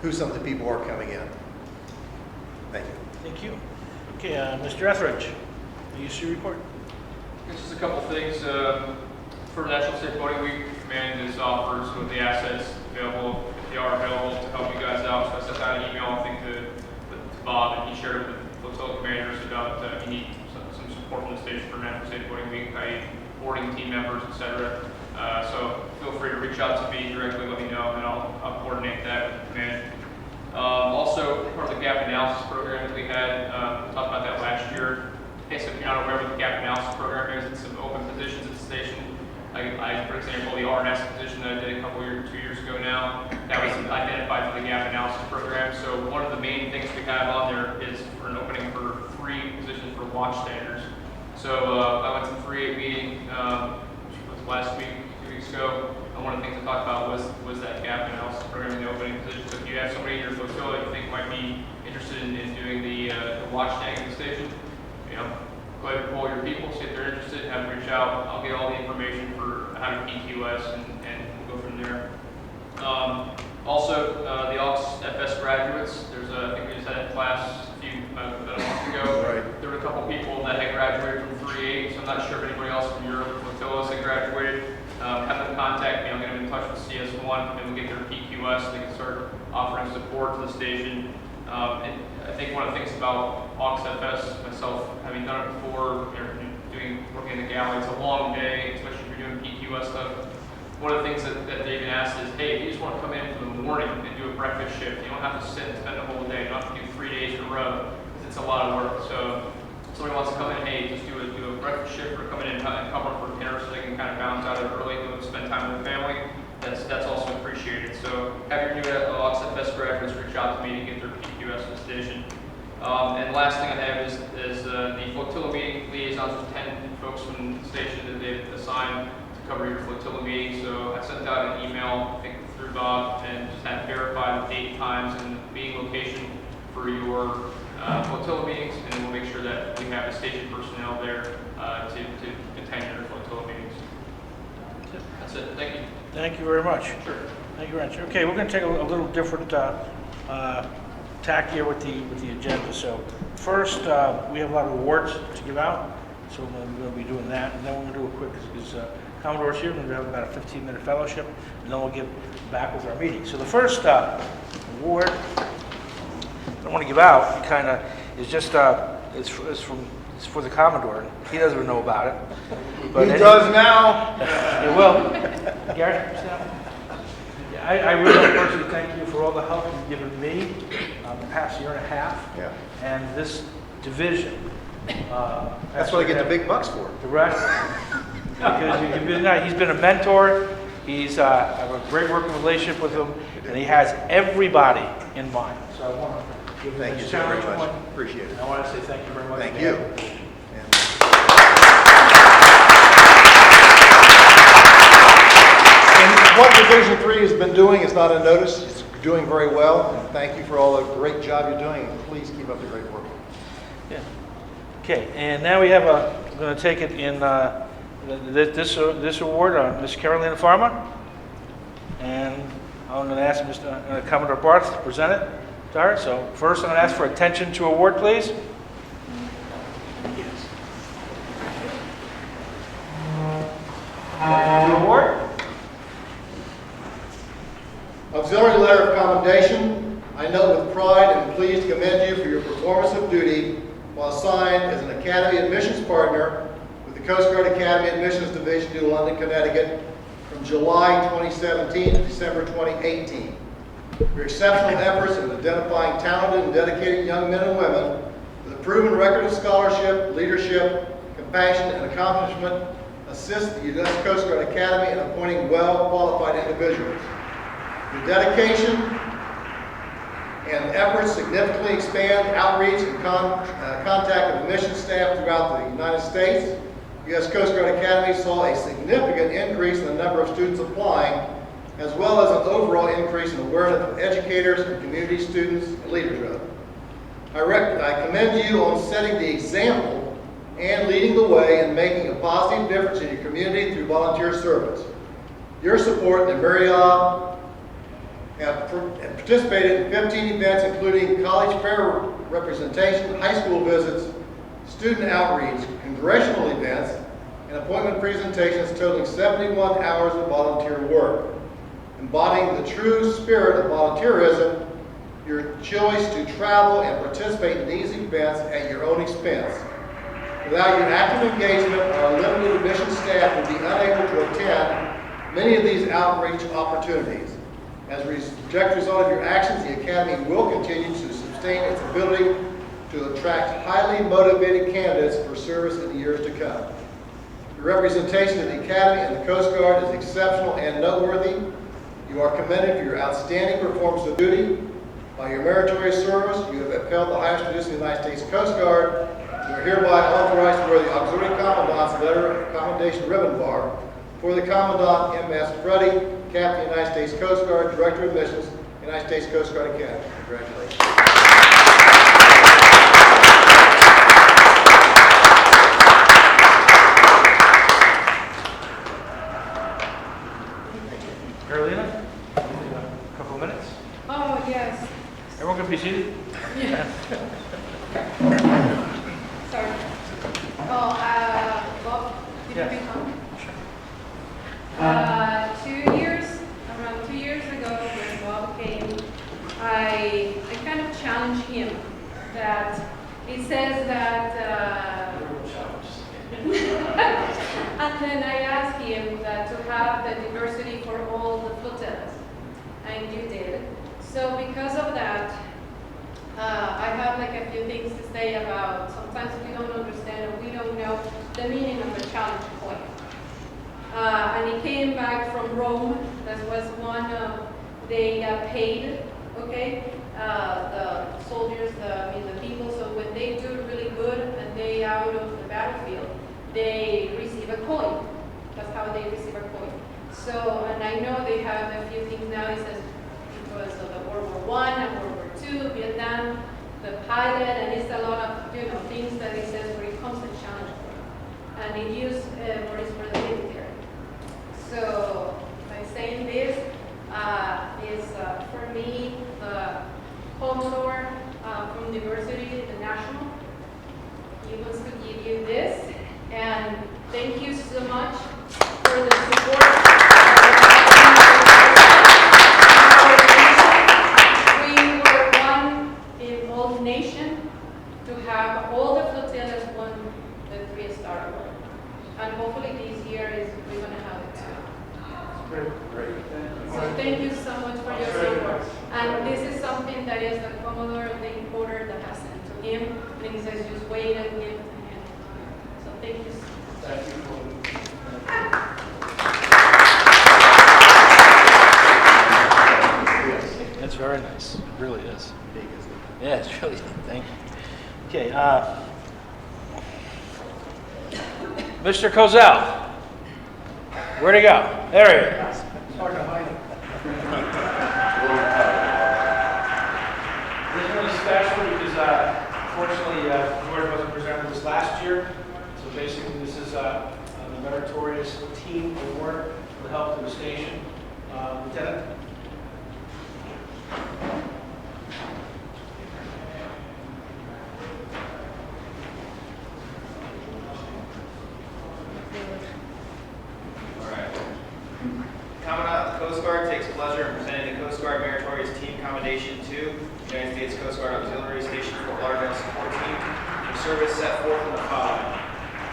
who some of the people are coming in. Thank you. Thank you. Okay, Mr. Etheridge, the UC report. Just a couple things. For National Safe Boating Week, Command is offers with the assets available, if they are available, to help you guys out. So I sent out an email, I think, to Bob, and he shared it with flotilla commanders about you need some support from the station for National Safe Boating Week, i.e. boarding team members, etc. So feel free to reach out to me directly, let me know, and I'll coordinate that with Command. Also, part of the gap analysis program that we had, we talked about that last year. Okay, so if you're not aware of what the gap analysis program is, it's an For example, the RNS position that I did a couple years, 2 years ago now, that was identified through the gap analysis program. So one of the main things we have on there is for an opening for 3 positions for watchstanders. So I went to the 3-8 meeting, which was last week, 2 weeks ago. And one of the things I talked about was that gap analysis program in the opening position. So if you have somebody in your flotilla you think might be interested in doing the watchstanding station, you know, go ahead and pull your people, see if they're interested, have them reach out. I'll get all the information for how to PQS and we'll go from there. Also, the AUX FS graduates, I think we just had a class about a month ago. Right. There were a couple people that had graduated from 3-8, so I'm not sure if anybody else from your flotillas had graduated. Have them contact me, I'll get them in touch with CS1, and we'll get their PQS, so they can start offering support to the station. And I think one of the things about AUX FS, myself, having done it before, working in the galley, it's a long day, especially if you're doing PQS stuff. One of the things that David asked is, hey, if you just want to come in for the morning and do a breakfast shift, you don't have to sit and spend the whole day. You don't have to do 3 days in a row, because it's a lot of work. So if somebody wants to come in, hey, just do a breakfast shift, or come in and cover for dinner so they can kind of bounce out of it early and spend time with the family. That's also appreciated. So have your new AUX FS graduates reach out to me to get their PQS in the station. And last thing I have is the flotilla meeting liaisons with 10 folks from the station that they've assigned to cover your flotilla meeting. So I sent out an email, I think through Bob, and just had verified the date, times, and meeting location for your flotilla meetings, and then we'll make sure that we have the station personnel there to attend your flotilla meetings. That's it. Thank you. Thank you very much. Sure. Thank you very much. Okay, we're going to take a little different tack here with the agenda. So first, we have a lot of awards to give out, so we're going to be doing that, and then we're going to do a quick, because Commodore's here, we're going to have about a 15-minute fellowship, and then we'll get back with our meeting. So the first award I want to give out is just it's for the Commodore. He doesn't even know about it. But He does now. It will. Gary, sit down. I really want to personally thank you for all the help you've given me the past year and a half. Yeah. And this division. That's what I get the big bucks for. Correct. Because he's been a mentor. I have a great working relationship with him, and he has everybody in mind. So I want to give him Thank this you so very challenge much. one. Appreciate it. And I want to say thank you very much. Thank again. you. And what Division 3 has been doing is not unnoticed. It's doing very well. And thank you for all the great job you're doing. And please keep up the great work. Yeah. Okay, and now we have we're going to take it in this award, Ms. Carolina Farmer. And I'm going to ask Mr. Commodore Barth to present it to her. So first, I'm going to ask for attention to award, please. Yes. To award. Auxiliary letter of commendation. I note with pride and am pleased to commend you for your performance of duty while assigned as an Academy admissions partner with the Coast Guard Academy Admissions Division to London, Connecticut from July 2017 to December 2018. Your exceptional efforts in identifying talented and dedicated young men and women with a proven record of scholarship, leadership, compassion, and accomplishment assist the U.S. Coast Guard Academy in appointing well-qualified individuals. Your dedication and efforts significantly expand outreach and contact with admissions staff throughout the United States. U.S. Coast Guard Academy saw a significant increase in the number of students applying, as well as an overall increase in awareness of educators and community students and leaders of it. I commend you on setting the example and leading the way in making a positive difference in your community through volunteer service. Your support in the Marriott have participated in 15 events, including college fair representation, high school visits, student outreach, congressional events, and appointment presentations totaling 71 hours of volunteer work. Embodying the true spirit of volunteerism, your choice to travel and participate in these events at your own expense. Without your active engagement, our limited admission staff would be unable to attend many of these outreach opportunities. As a direct result of your actions, the Academy will continue to sustain its ability to attract highly motivated candidates for service in the years to come. Your representation of the Academy and the Coast Guard is exceptional and noteworthy. You are commended for your outstanding performance of duty. By your meritorious service, you have upheld the highest traditions of the United States Coast Guard. You are hereby authorized to wear the Auxiliary Commandant's Letter of Commendation Ribbon Bar. For the Commandant, M.S. Freddy, Captain, United States Coast Guard, Director of Missions, United States Coast Guard Academy. Congratulations. Carolina, a couple of minutes. Oh, yes. Everyone can be seated? Yeah. Sorry. Bob, did you Yes. become? 2 years ago when Bob came, I kind of challenged him that he says that, and then I asked him that to have the diversity for all the flotillas, and you did. So because of that, I have like a few things to say about sometimes we don't understand or we don't know the meaning of the challenge point. And he came back from Rome. That was one they paid, okay, the soldiers, the people. So when they do really good and they out of the battlefield, they receive a coin. That's how they receive a coin. So, and I know they have a few things now. It says because of the World War I and World War II, Vietnam, the pilot, and it's a lot of things that it says where it comes to challenge point. And it used what is for the military. So by saying this, is for me the Commodore from Diversity International. He wants to give you this, and thank you so much for the support. We were one involved nation to have all the flotillas won the 3-star award, and hopefully this year we're going to have it too. Great. So thank you so much for your support. And this is something that is the Commodore, the importer, that has sent to him. And he says just wait and give it to him. So thank you so much. Thank you for That's very nice. It really is. Yeah, it's really, thank you. Okay, Mr. Cozell. Where'd he go? There he is. It's hard to hide it. This one is special because unfortunately George wasn't presented this last year. So basically this is the Meritorious Team Award for the help to the station. Lieutenant? Commandant of the Coast Guard takes pleasure in presenting the Coast Guard Meritorious Team Commendation to United States Coast Guard Auxiliary Station Fort Lauderdale Support Team for service set forth in the following.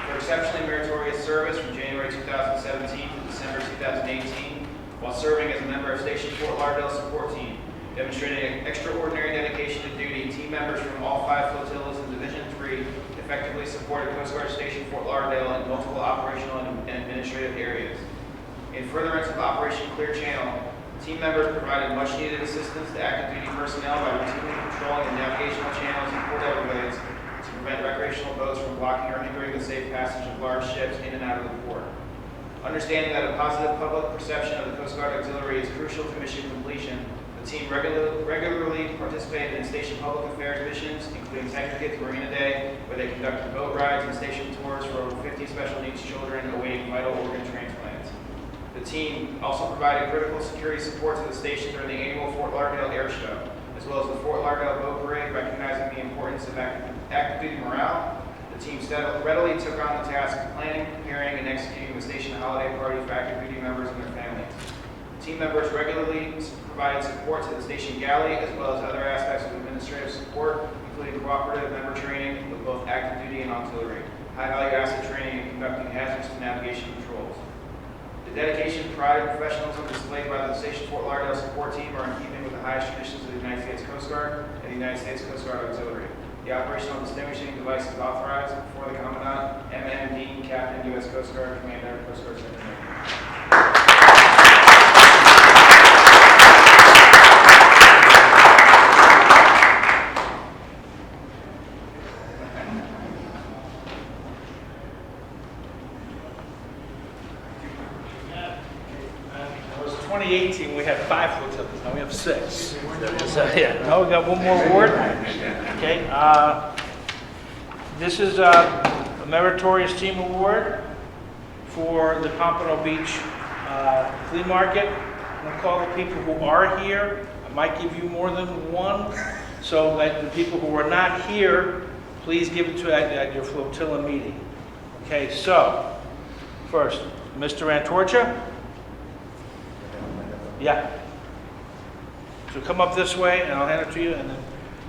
For exceptionally meritorious service from January 2017 to December 2018 while serving as a member of Station Fort Lauderdale Support Team, demonstrating extraordinary dedication to duty, team members from all 5 flotillas in Division 3 effectively supported Coast Guard Station Fort Lauderdale in multiple operational and administrative areas. In furtherance of Operation Clear Channel, team members provided much-needed assistance to active duty personnel by routinely patrolling the navigational channels and port Everglades to prevent recreational boats from blocking or hindering the safe passage of large ships in and out of the port. Understanding that a positive public perception of the Coast Guard Auxiliary is crucial to mission completion, the team regularly participated in station public affairs missions, including Tanker Kids Marina Day, where they conducted boat rides and station tours for over 50 special needs children awaiting vital organ transplants. The team also provided critical security support to the station during the annual Fort Lauderdale Air Show, as well as the Fort Lauderdale Boat Parade, recognizing the importance of active duty morale. The team readily took on the task of planning, preparing, and executing the station holiday party for active duty members and their families. Team members regularly provided support to the station galley, as well as other aspects of administrative support, including cooperative member training with both active duty and auxiliary, high-value asset training, and conducting hazardous navigation patrols. The dedication, pride, and professionalism displayed by the Station Fort Lauderdale support team are in keeping with the highest traditions of the United States Coast Guard and the United States Coast Guard Auxiliary. The operation of distinguishing device is authorized before the Commandant, M.M. Dean, Captain, U.S. Coast Guard, Commander, Coast Guard Secretary. It was 2018, we had 5 flotillas, now we have 6. So, yeah, now we got one more award. Okay, this is a meritorious team award for the Pompano Beach Flea Market. I'm gonna call the people who are here. I might give you more than one, so that the people who are not here, please give it to at your flotilla meeting. Okay, so, first, Mr. Antorcha. Yeah. So come up this way, and I'll hand it to you, and then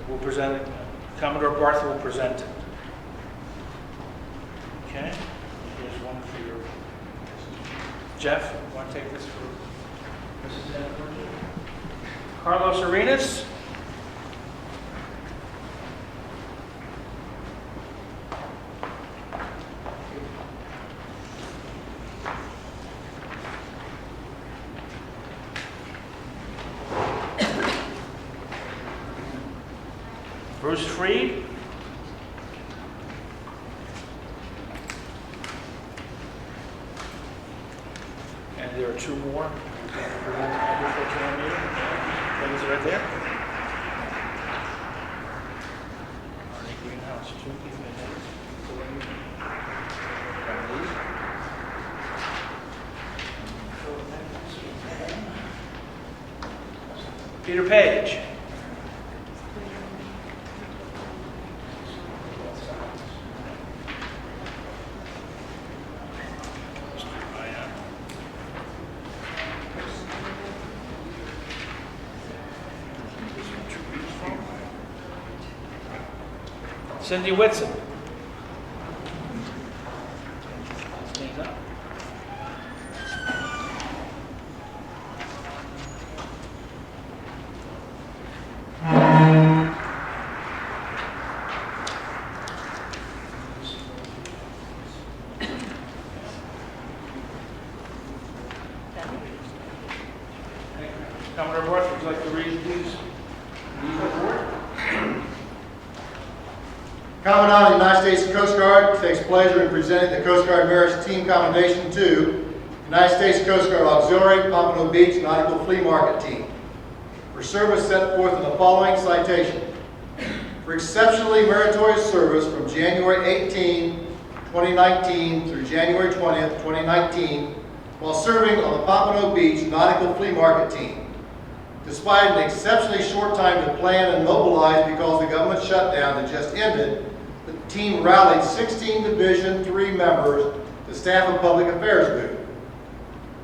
we'll present it. Commodore Barth will present it. Okay. Here's one for your... Jeff, you want to take this for Mrs. Antorcha? Carlos Arenas. Bruce Freed. And there are 2 more. Things right there. Arnie Greenhouse, 2 Peter Page. Cindy Whitson. Stand up. Commodore Barth, would you like to read these? Commandant of the United States Coast Guard takes pleasure in presenting the Coast Guard Merits Team Commendation to United States Coast Guard Auxiliary Pompano Beach Nautical Flea Market Team for service set forth in the following citation. For exceptionally meritorious service from January 18, 2019 through January 20th, 2019 while serving on the Pompano Beach Nautical Flea Market Team. Despite an exceptionally short time to plan and mobilize because of the government shutdown that just ended, the team rallied 16 Division III members to staff a public affairs booth.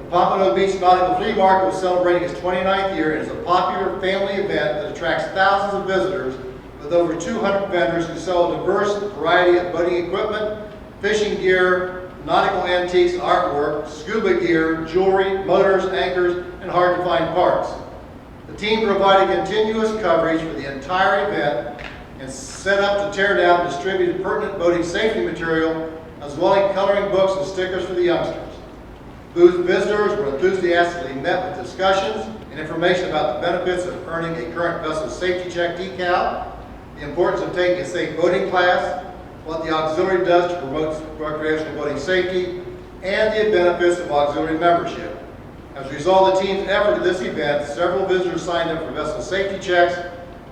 The Pompano Beach Nautical Flea Market was celebrating its 29th year and is a popular family event that attracts thousands of visitors with over 200 vendors who sell a diverse variety of boating equipment, fishing gear, nautical antiques, artwork, scuba gear, jewelry, motors, anchors, and hard-to-find parts. The team provided continuous coverage for the entire event and set up to tear down and distribute pertinent boating safety material, as well as coloring books and stickers for the youngsters. Booth visitors were enthusiastically met with discussions and information about the benefits of earning a current vessel safety check decal, the importance of taking a safe boating class, what the auxiliary does to promote recreational boating safety, and the benefits of auxiliary membership. As a result of the team's effort at this event, several visitors signed up for vessel safety checks,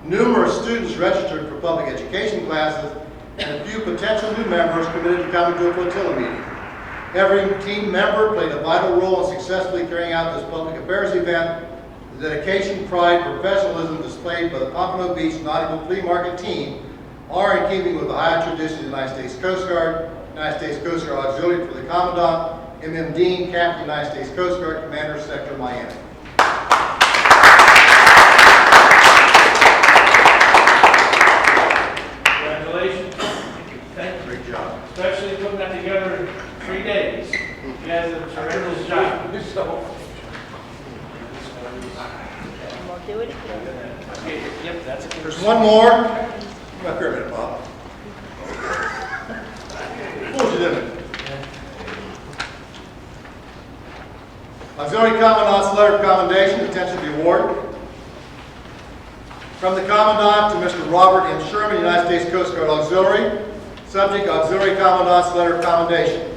numerous students registered for public education classes, and a few potential new members committed to coming to a flotilla meeting. Every team member played a vital role in successfully carrying out this public affairs event. The dedication, pride, professionalism displayed by the Pompano Beach Nautical Flea Market team are in keeping with the high tradition of the United States Coast Guard, United States Coast Guard Auxiliary for the Commandant, M.M. Dean, Captain, United States Coast Guard, Commander, Sector, Miami. Congratulations. Thank you. Great job. Especially putting that together in 3 days. You guys did a tremendous job. There's one more. Come up here a minute, Bob. What was you doing? Auxiliary Commandant's letter of commendation, attention to the award. From the Commandant to Mr. Robert M. Sherman, United States Coast Guard Auxiliary. Subject, Auxiliary Commandant's letter of commendation.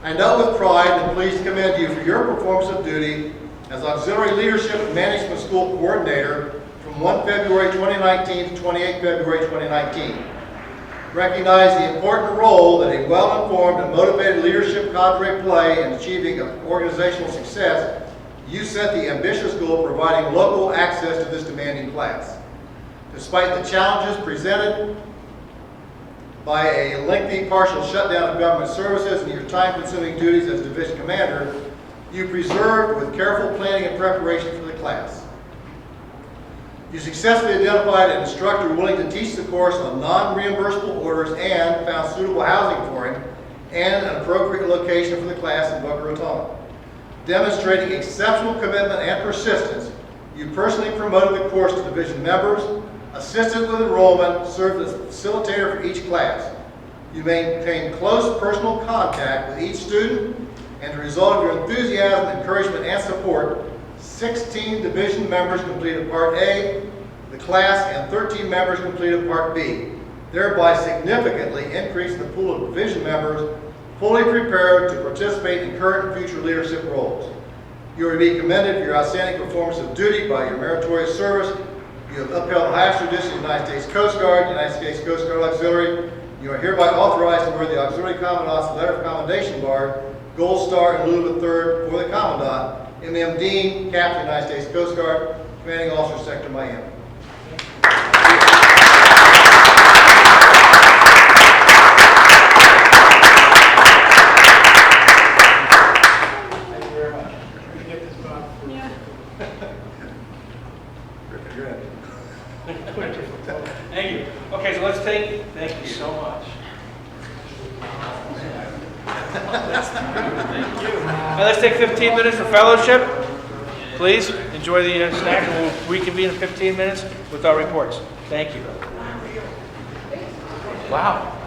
I note with pride and pleased to commend you for your performance of duty as Auxiliary Leadership and Management School Coordinator from 1 February 2019 to 28 February 2019. Recognize the important role that a well-informed and motivated leadership cadre play in achieving organizational success. You set the ambitious goal of providing local access to this demanding class. Despite the challenges presented by a lengthy partial shutdown of government services and your time-consuming duties as division commander, you preserved with careful planning and preparation for the class. You successfully identified an instructor willing to teach the course on non-reimbursable orders and found suitable housing for him and an appropriate location for the class in Boca Raton. Demonstrating exceptional commitment and persistence, you personally promoted the course to division members, assisted with enrollment, served as facilitator for each class. You maintained close personal contact with each student, and as a result of your enthusiasm, encouragement, and support, 16 division members completed Part A of the class and 13 members completed Part B, thereby significantly increasing the pool of division members fully prepared to participate in current and future leadership roles. You are to be commended for your outstanding performance of duty by your meritorious service. You have upheld the highest traditions of the United States Coast Guard, United States Coast Guard Auxiliary. You are hereby authorized to wear the Auxiliary Commandant's Letter of Commendation Bar, Gold Star in lieu of a third for the Commandant, M.M. Dean, Captain, United States Coast Guard, Commanding Officer, Sector Miami. Thank you very much. We get this, Bob. Yeah. You're in. Thank you. Okay, so let's take, thank you so much. Thank you. Now let's take 15 minutes for fellowship. Please enjoy the snack, and we'll reconvene in 15 minutes with our reports. Thank you. Wow.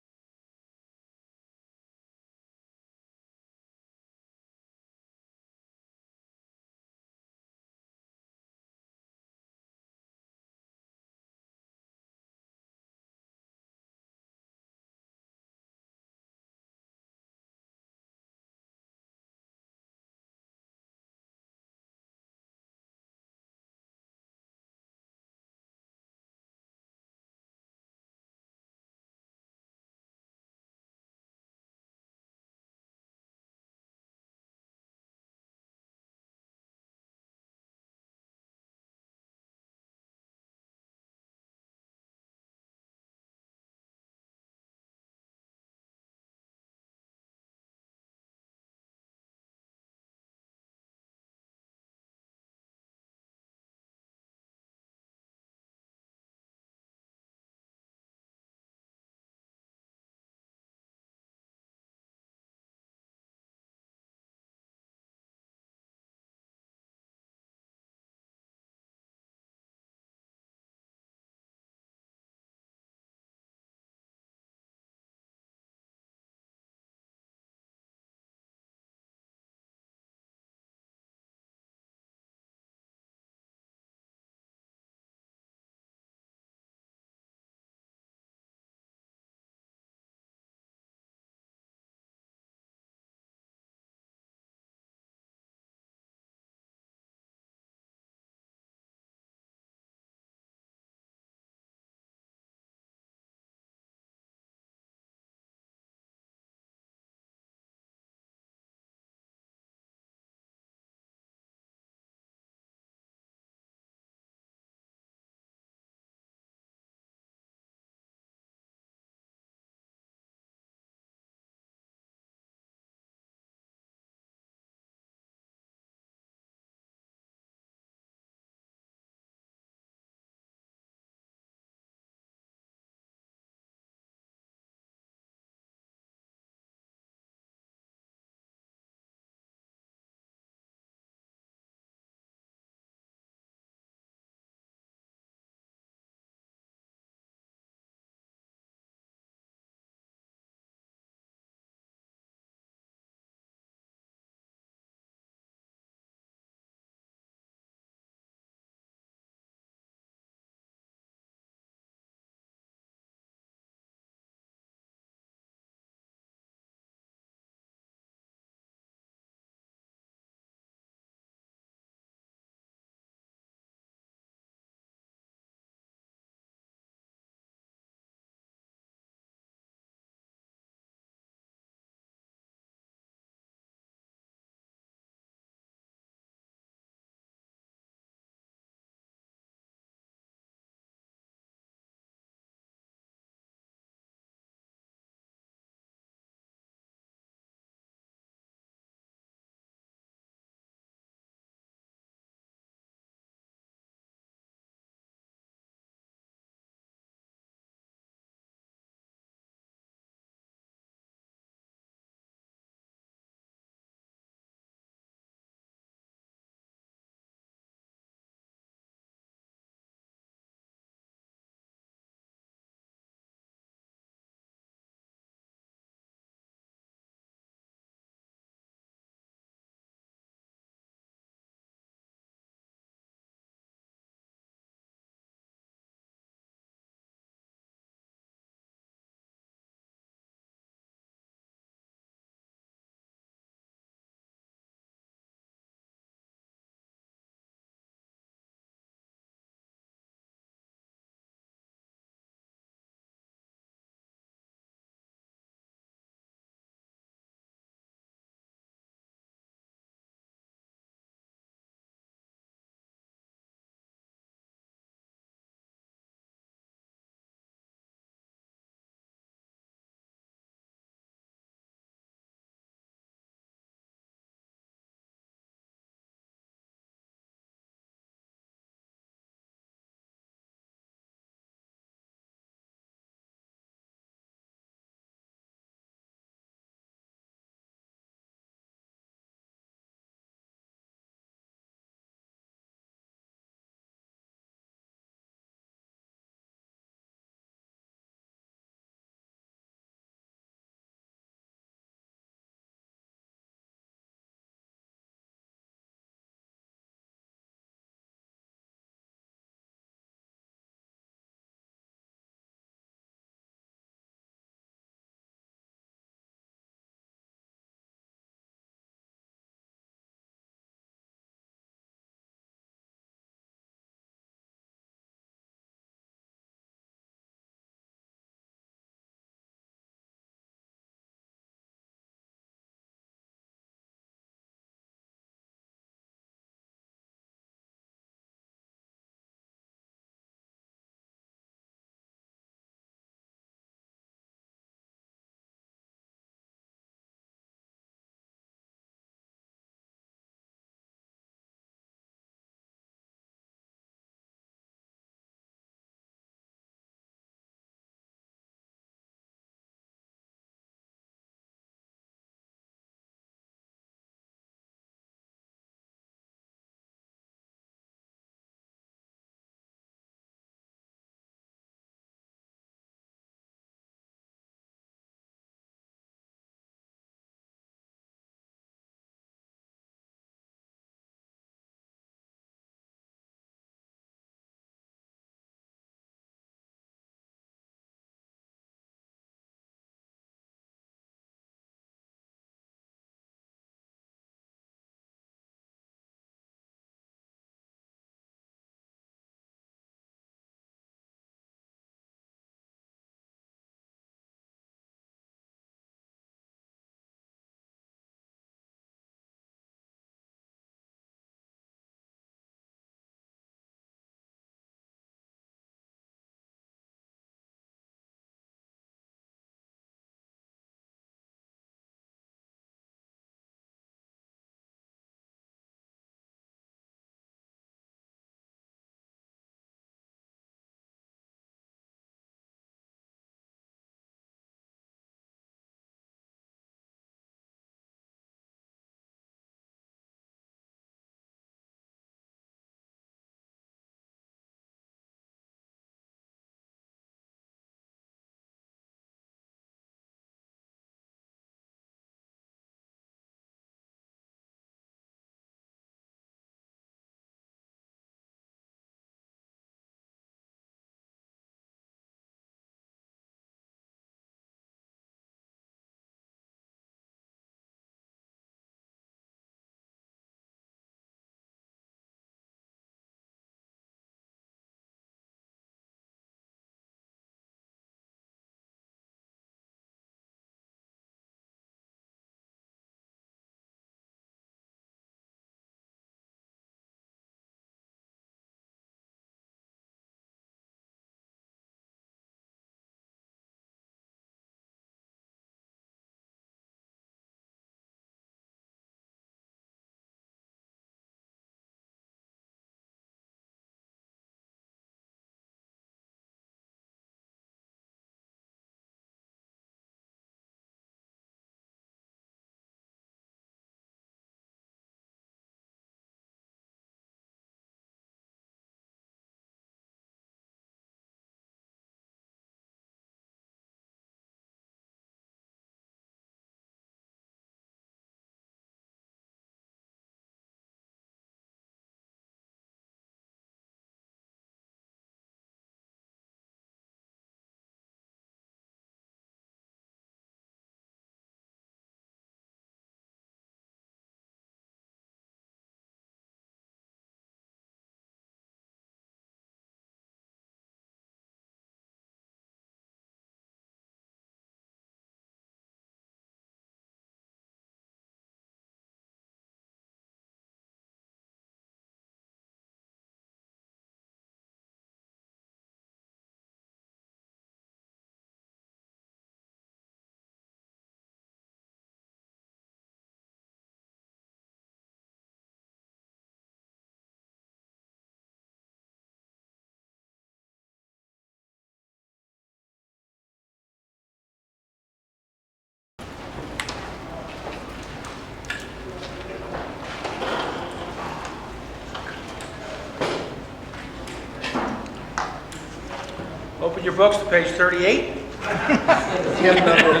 Open your books to page 38. Hymn number.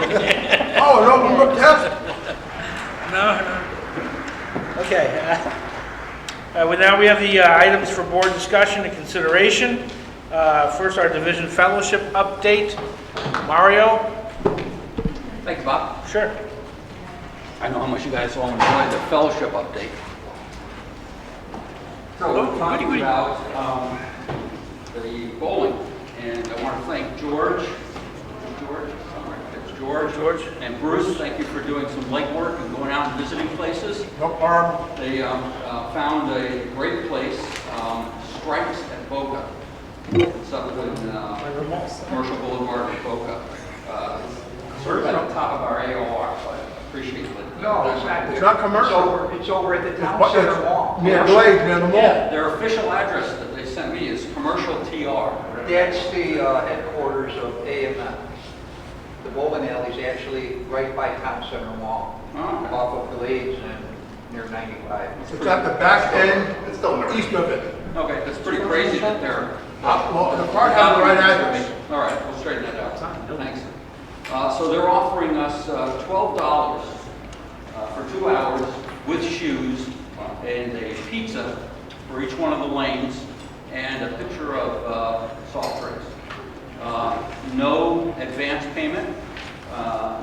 Oh, no, look, yes. No. Okay. Well, now we have the items for board discussion and consideration. First, our division fellowship update. Mario? Thanks, Bob. Sure. I know how much you guys all enjoyed the fellowship update. So we're talking about the bowling, and I want to thank George, George. and Bruce. Thank you for doing some legwork and going out and visiting places. No problem. They found a great place, Stripes at Boca. It's up in Commercial Boulevard in Boca. Sort of at the top of our AOR, so I appreciate it. No, it's not. It's not commercial. It's over at the town What- center mall. Near Glade, near the mall. Their official address that they sent me is Commercial TR. That's the headquarters of AMF. The bowling alley is actually right by Town Center Mall, Oh, off of Glades and near 95. It's at the back end, It's still in the east of it. okay, that's pretty crazy that they're... Well, the card has the right address. All right, we'll straighten that out. Thanks. So they're offering us $12 for 2 hours with shoes and a pizza for each one of the lanes and a picture of soft drinks. No advance payment,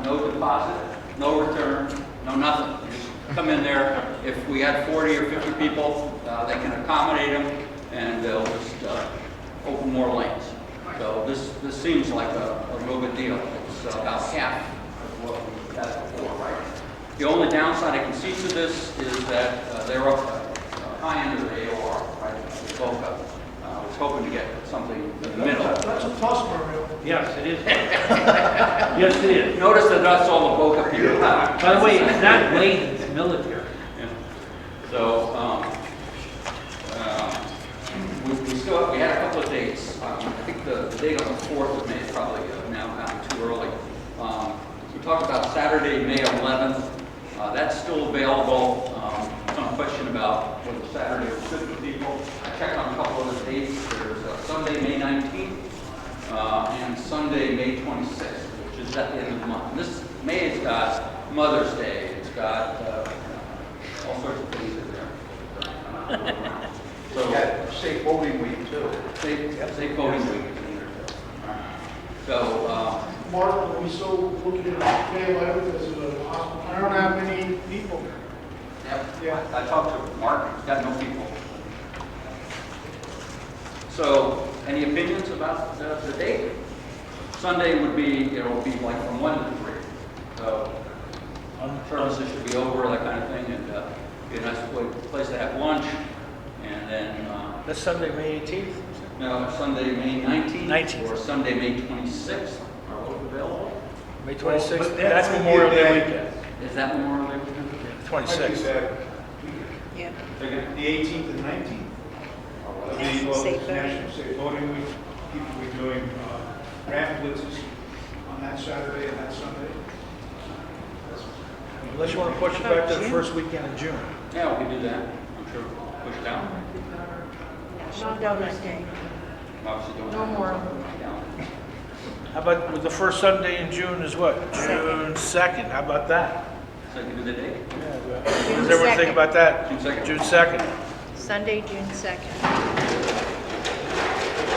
no deposit, no return, no nothing. You just come in there. If we had 40 or 50 people, they can accommodate them, and they'll just open more lanes. So this seems like a real good deal. It's about half of what we had before, right? The only downside I can see to this is that they're up high end of the AOR, right? Boca. I was hoping to get something in the middle. That's a toss, Mario. Yes, it is. Yes, it is. Notice that that's all the Boca people. By the way, it's not Glade, it's military. Yeah. So, we had a couple of dates. I think the date on the 4th of May is probably now gotten too early. We talked about Saturday, May 11th. That's still available. Some question about whether Saturday was good for people. I checked on a couple of the dates. There's Sunday, May 19th, and Sunday, May 26th, which is at the end of the month. And this May has got Mother's Day. It's got all sorts of things in there. We So, got Safe Voting Week too. Safe voting week is in there too. So, Mark, are we still looking at May 11th as a hospital? I don't have many people. yeah, I talked to Mark, he's got no people. So, any opinions about the date? Sunday would be, it'll be like from 1 to 3. So, services should be over, that kind of thing, and be a nice place to have lunch. And then, That's Sunday, May 18th? no, Sunday, May 19th. 19th. Or Sunday, May 26th are both available. May 26th? But That's that's Memorial Day Day. weekend. Is that Memorial Day weekend? 26th. Yeah. The 18th and 19th. National Safe Voting Week. People will be doing ramp blitzes on that Saturday and that Sunday. Unless you want to push it back to the first weekend in June. Yeah, we can do that. I'm sure we'll push it down. No Donuts Day. Obviously don't No have more. down. How about with the first Sunday in June is what? June 2nd. How about that? So you can do the date? What does everyone think about that? June 2nd. June 2nd. Sunday, June 2nd.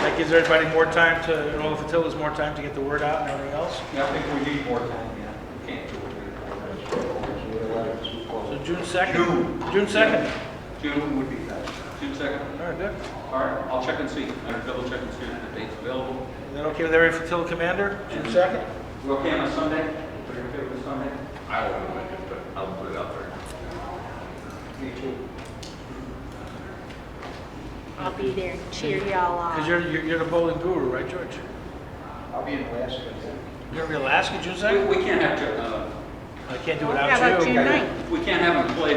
That gives everybody more time to, and all the Fatillas more time to get the word out and everything else. Yeah, I think we need more time, yeah. We can't do it. So June 2nd? June 2nd. June would be better. June 2nd. All right, good. All right, I'll check and see. I'll double check and see if the date's available. Is that okay with every Fatilla commander? June 2nd? We're okay on a Sunday? Are you okay with a Sunday? I won't make it, but I'll put it out there. Me too. I'll be there and cheer y'all on. Because you're the bowling guru, right, George? I'll be in Alaska. You're going to be Alaska, June 2nd? We can't have to, I can't do it How without about you. June 9th? we can't have them play.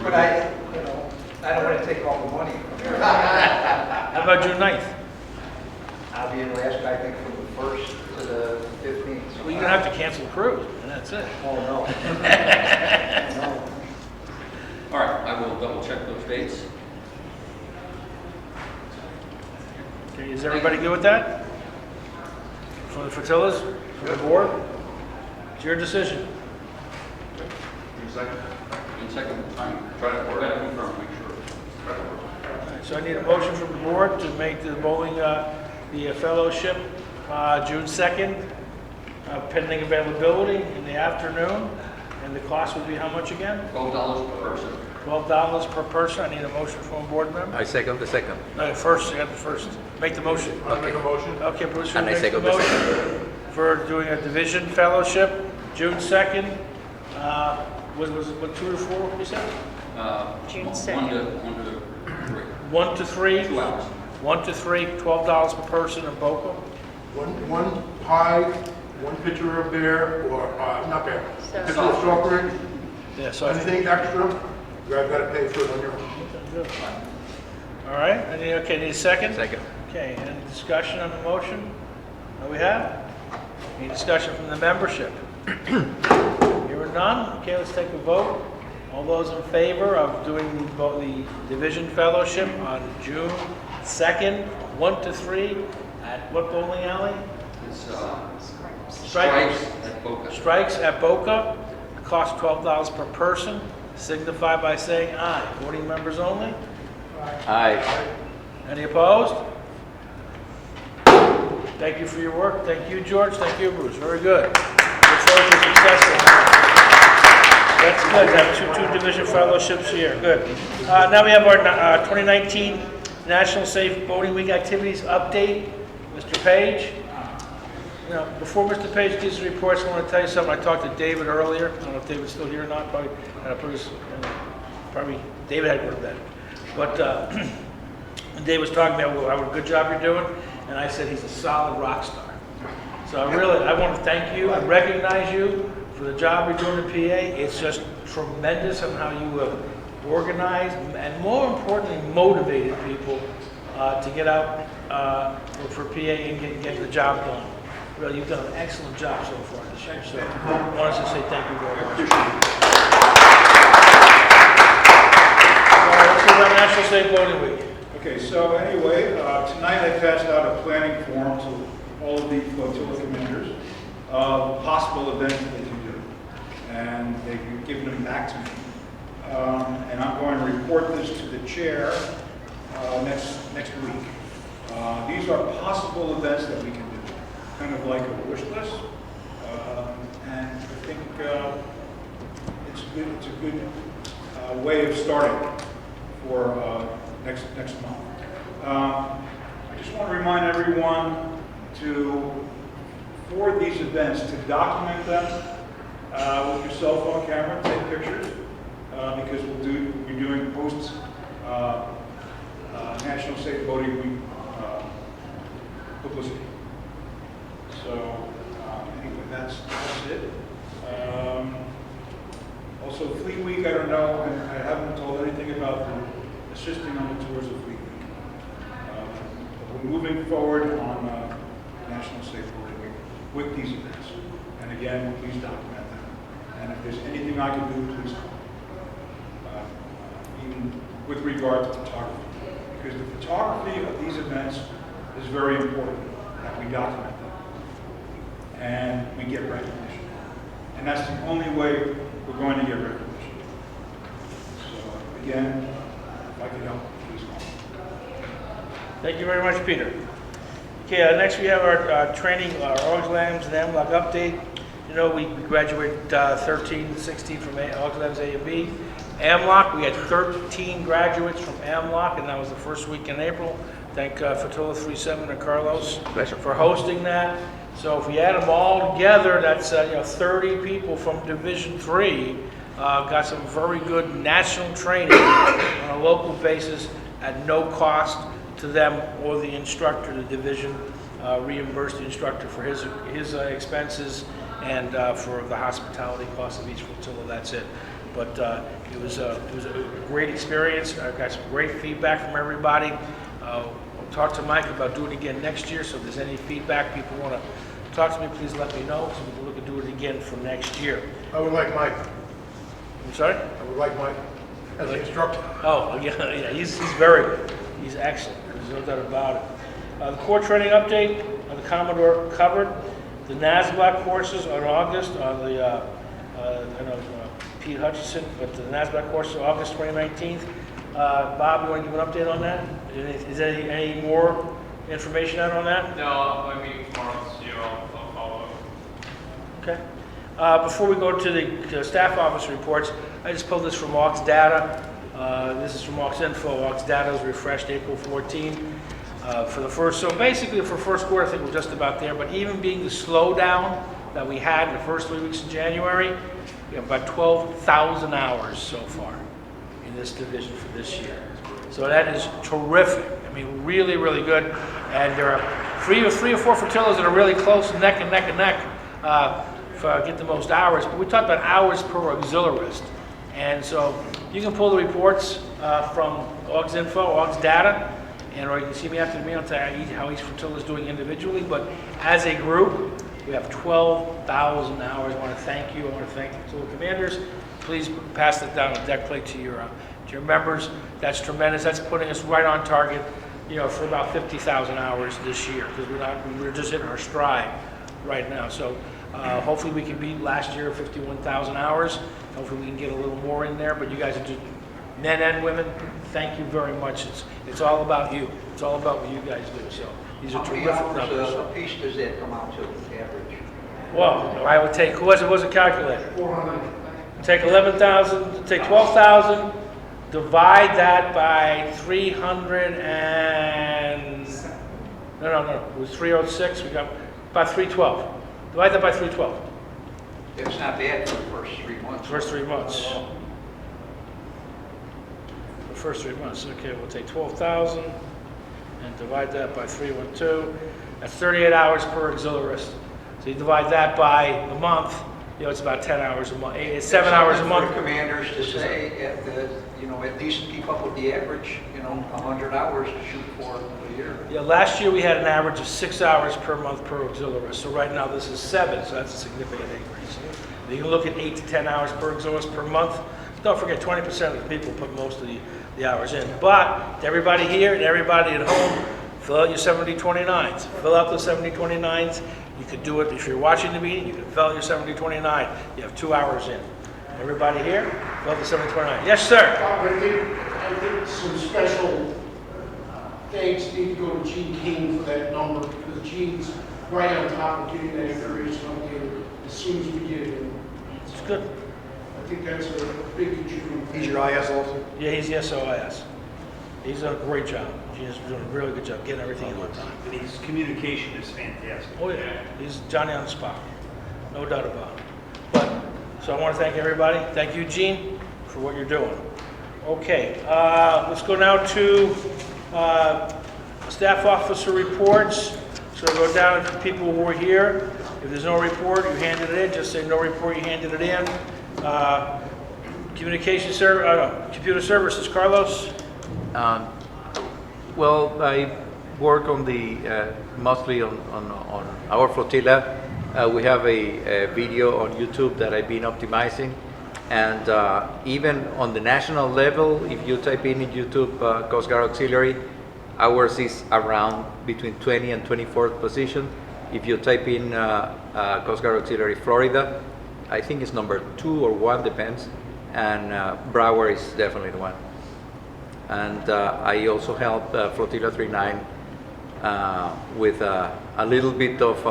But I don't want to take all the money. How about June 9th? I'll be in Alaska, I think, from the 1st to the 15th. Well, you're going to have to cancel the cruise, and that's it. Oh, no. No. All right, I will double check those dates. Okay, is everybody good with that? from the Fratellas, from the board? It's your decision. And second, try to confirm, make sure. Alright, so I need a motion from the board to make the bowling, the fellowship, June 2nd, pending availability in the afternoon. And the cost would be how much again? $12 per person. $12 per person. I need a motion from a board member. I second the second. No, first, you got the first. Make the motion. I'll make a motion. Okay, Bruce, And I makes the second the motion for doing a division fellowship, June 2nd. Was it, what, 2 to 4, you said? June 1 2nd. to 3. 1 to 3? 2 hours. 1 to 3, $12 per person in Boca. One pie, one pitcher of beer, or, not beer, So- pitcher of soft drink, Yeah, so. anything extra, you guys gotta pay for it on your own. All right, okay, need a second? Second. Okay, any discussion on the motion that we have? Any discussion from the membership? Hearing none, okay, let's take a vote. All those in favor of doing the division fellowship on June 2nd, 1 to 3, at what bowling alley? It's strikes at Boca. Strikes at Boca, cost $12 per person, signify by saying aye. Voting members only? Aye. Any opposed? Thank you for your work. Thank you, George. Thank you, Bruce. Very good. Look forward to success. That's good. Have two division fellowships here. Good. Now we have our 2019 National Safe Boating Week activities update. Mr. Page. You know, before Mr. Page gives the reports, I want to tell you something. I talked to David earlier. I don't know if David's still here or not. Probably David had to go to bed. But Dave was talking about how good job you're doing, and I said he's a solid rock star. So I want to thank you and recognize you for the job you're doing in PA. It's just tremendous on how you have organized and, more importantly, motivated people to get out for PA and get the job done. Really, you've done an excellent job so far this year. So I wanted to say thank you very much. Let's go to National Safe Boating Week. Okay, so anyway, tonight I passed out a planning form to all of the flotilla commanders of possible events that they can do. And they've given them back to me. And I'm going to report this to the chair next week. These are possible events that we can do, kind of like a wish list. And I think it's a good way of starting for next month. I just want to remind everyone for these events, to document them with your cell phone camera, take pictures, because we're doing post National Safe Boating Week publicity. So anyway, that's it. Also, Fleet Week, I don't know, and I haven't told anything about assisting on the tours of Fleet Week. But we're moving forward on National Safe Boating Week with these events. And again, please document them. And if there's anything I can do, please call. Even with regard to photography. Because the photography of these events is very important, that we document them. And we get recognition. And that's the only way we're going to get recognition. So again, if I can help, please call. Thank you very much, Peter. Okay, next we have our training, our OGLAMS and AMLOC update. You know, we graduated 13, 16 from OGLAMS A and B. AMLOC, we had 13 graduates from AMLOC, and that was the first week in April. Thank Fatula 37 and Carlos for hosting that. So if we add them all together, that's 30 people from Division 3 got some very good national training on a local basis at no cost to them or the instructor. The division reimbursed the instructor for his expenses and for the hospitality cost of each flotilla. That's it. But it was a great experience. I got some great feedback from everybody. I'll talk to Mike about doing it again next year. So if there's any feedback people want to talk to me, please let me know, so we can look at doing it again for next year. I would like Mike. I'm sorry? I would like Mike as an instructor. Oh, yeah, he's very good. He's excellent. There's no doubt about it. The core training update, on the Commodore covered. The NASBLOC courses are in August on the, I know Pete Hutchison, but the NASBLOC course is August 2019. Bob, you want to give an update on that? Is there any more information out on that? No, I'm meeting tomorrow, so I'll follow up. Okay. Before we go to the staff office reports, I just pulled this from Aux Data. This is from Aux Info. Aux Data was refreshed April 14. For the first, so basically for first quarter, I think we're just about there, but even being the slowdown that we had in the first 3 weeks of January, we have about 12,000 hours so far in this division for this year. So that is terrific. I mean, really, really good. And there are three or four flotillas that are really close, neck and neck and neck, for get the most hours. But we talked about hours per auxiliarist. And so you can pull the reports from Aux Info, Aux Data, and or you can see me after the meeting. I'll tell you how each flotilla is doing individually. But as a group, we have 12,000 hours. I want to thank you. I want to thank the flotilla commanders. Please pass that down the deck plate to your members. That's tremendous. That's putting us right on target, for about 50,000 hours this year, because we're just hitting our stride right now. So hopefully we can beat last year 51,000 hours. Hopefully we can get a little more in there. But you guys are just men and women. Thank you very much. It's all about you. It's all about what you guys do. So these are terrific numbers. A piece does that come out to, average? Well, I would take, who was a calculator? 400. Take 11,000, take 12,000, divide that by 300 and, no, it was 306, we got about 312. Divide that by 312. It's not bad for the first 3 months. First 3 months. The first 3 months, okay, we'll take 12,000 and divide that by 312. That's 38 hours per auxiliarist. So you divide that by the month, it's about 10 hours a month. It's 7 hours a month. For commanders to say, at least keep up with the average, 100 hours to shoot for a year. Yeah, last year we had an average of 6 hours per month per auxiliarist. So right now this is 7, so that's a significant increase. You can look at 8 to 10 hours per auxiliarist per month. Don't forget, 20% of the people put most of the hours in. But to everybody here and everybody at home, fill out your 7029s. Fill out those 7029s. You could do it if you're watching the meeting. You can fill out your 7029. You have 2 hours in. Everybody here, fill out the 7029. Yes, sir. I think some special thanks need to go to Gene King for that number, because Gene's right on top of getting that information updated as soon as we get it in. It's good. I think that's a big contributor. He's your IS also? Yeah, he's the SOIS. He's done a great job. He's doing a really good job getting everything in on time. And his communication is fantastic. Oh yeah, he's Johnny on the spot, no doubt about it. But, so I want to thank everybody. Thank you, Gene, for what you're doing. Okay, let's go now to staff officer reports. So we'll go down to people who were here. If there's no report, you handed it in. Just say no report, you handed it in. Computer services, Carlos? Well, I work on the mostly on our flotilla. We have a video on YouTube that I've been optimizing, and even on the national level, if you type in YouTube Coast Guard Auxiliary, ours is around between 20 and 24th position. If you type in Coast Guard Auxiliary Florida, I think it's number 2 or 1, depends, and Broward is definitely the one. And I also help Flotilla 39 with a little bit of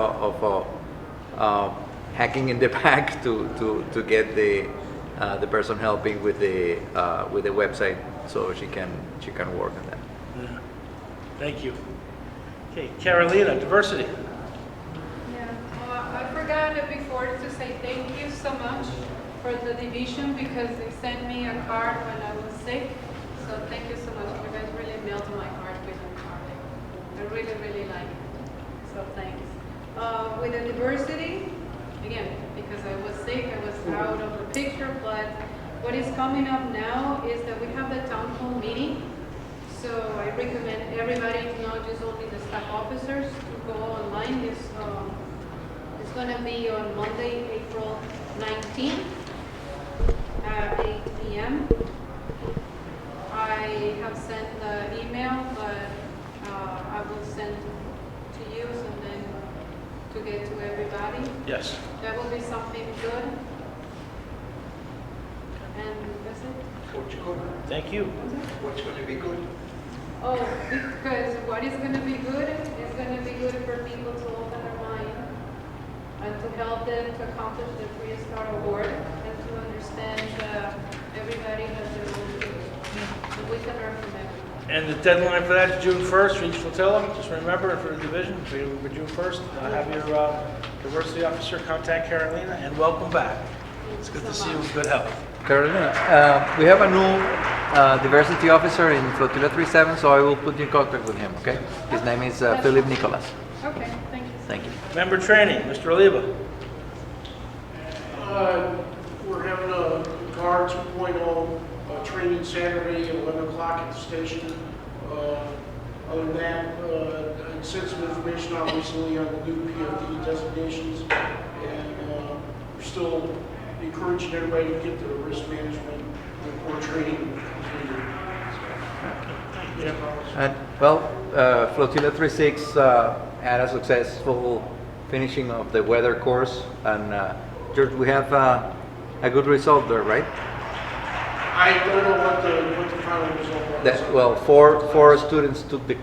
hacking in the back to get the person helping with the website, so she can work on that. Yeah. Thank you. Okay, Carolina, diversity. Yeah, I forgot it before to say thank you so much for the division, because they sent me a card when I was sick. So thank you so much. You guys really melted my heart with your card. I really, really like it. So thanks. With the diversity, again, because I was sick, I was out of the picture, but what is coming up now is that we have the town hall meeting. So I recommend everybody, not just only the staff officers, to go online. It's going to be on Monday, April 19th at 8 p.m. I have sent the email, but I will send to you, and then to get to everybody. Yes. That will be something good. And that's it. Thank you. What's going to be good? Oh, because what is going to be good is going to be good for people to open their mind and to help them to accomplish the Free Start Award and to understand everybody has their own views. So we can learn from everyone. And the deadline for that is June 1st for each flotilla. Just remember, for the division, for June 1st, have your diversity officer contact Carolina, and welcome back. It's good to see you in good health. Carolina, we have a new diversity officer in Flotilla 37, so I will put you in contact with him, okay? His name is Philip Nicolas. Okay, thank you. Thank you. Member training, Mr. Oliva. We're having a GAR 2.0 training Saturday at 11 o'clock at the station. Other than that, I sent some information out recently on the new PFD designations, and we're still encouraging everybody to get their risk management and core training. Well, Flotilla 36 had a successful finishing of the weather course, and George, we have a good result there, right? I don't know what the final result was. Well, four students took the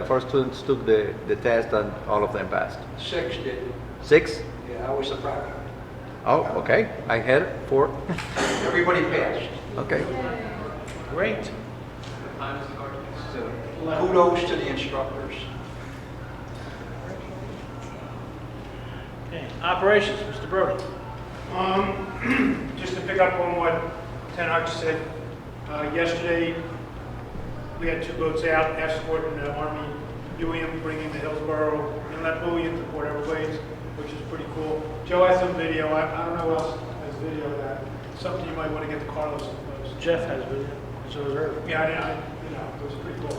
four students took the test, and all of them passed. 6 did. 6? Yeah, I was surprised. Oh, okay. I had 4. Everybody passed. Okay. Great. So, kudos to the instructors. Okay. Operations, Mr. Brody. Just to pick up on what Lieutenant Hutch said, yesterday we had 2 boats out escorting the Army UEM, bringing the Hillsborough Inlet buoy into Port Everglades, which is pretty cool. Joe has some video. I don't know who else has video of that. Something you might want to get to Carlos to post. Jeff has video. So is her. Yeah, it was pretty cool.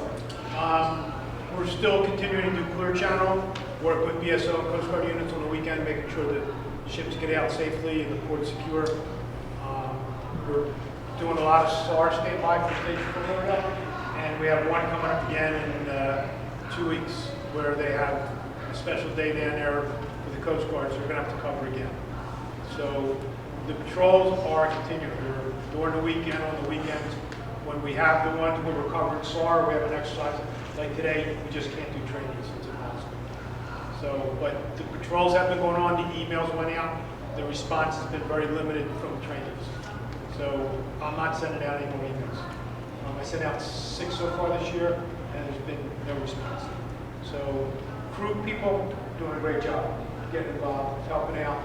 We're still continuing to do Clear Channel, work with BSO and Coast Guard units on the weekend, making sure that ships get out safely and the port's secure. We're doing a lot of SAR standby for Station Florida, and we have one coming up again in 2 weeks where they have a special day down there for the Coast Guard, so we're going to have to cover again. So the patrols are continuing. We're during the weekend, on the weekends, when we have the ones where we're covering SAR, we have an exercise. Like today, we just can't do trainings, it's impossible. So, but the patrols have been going on, the emails went out, the response has been very limited from the trainers. So I'm not sending out any more emails. I sent out 6 so far this year, and there's been no response. So crew people doing a great job, getting involved, helping out.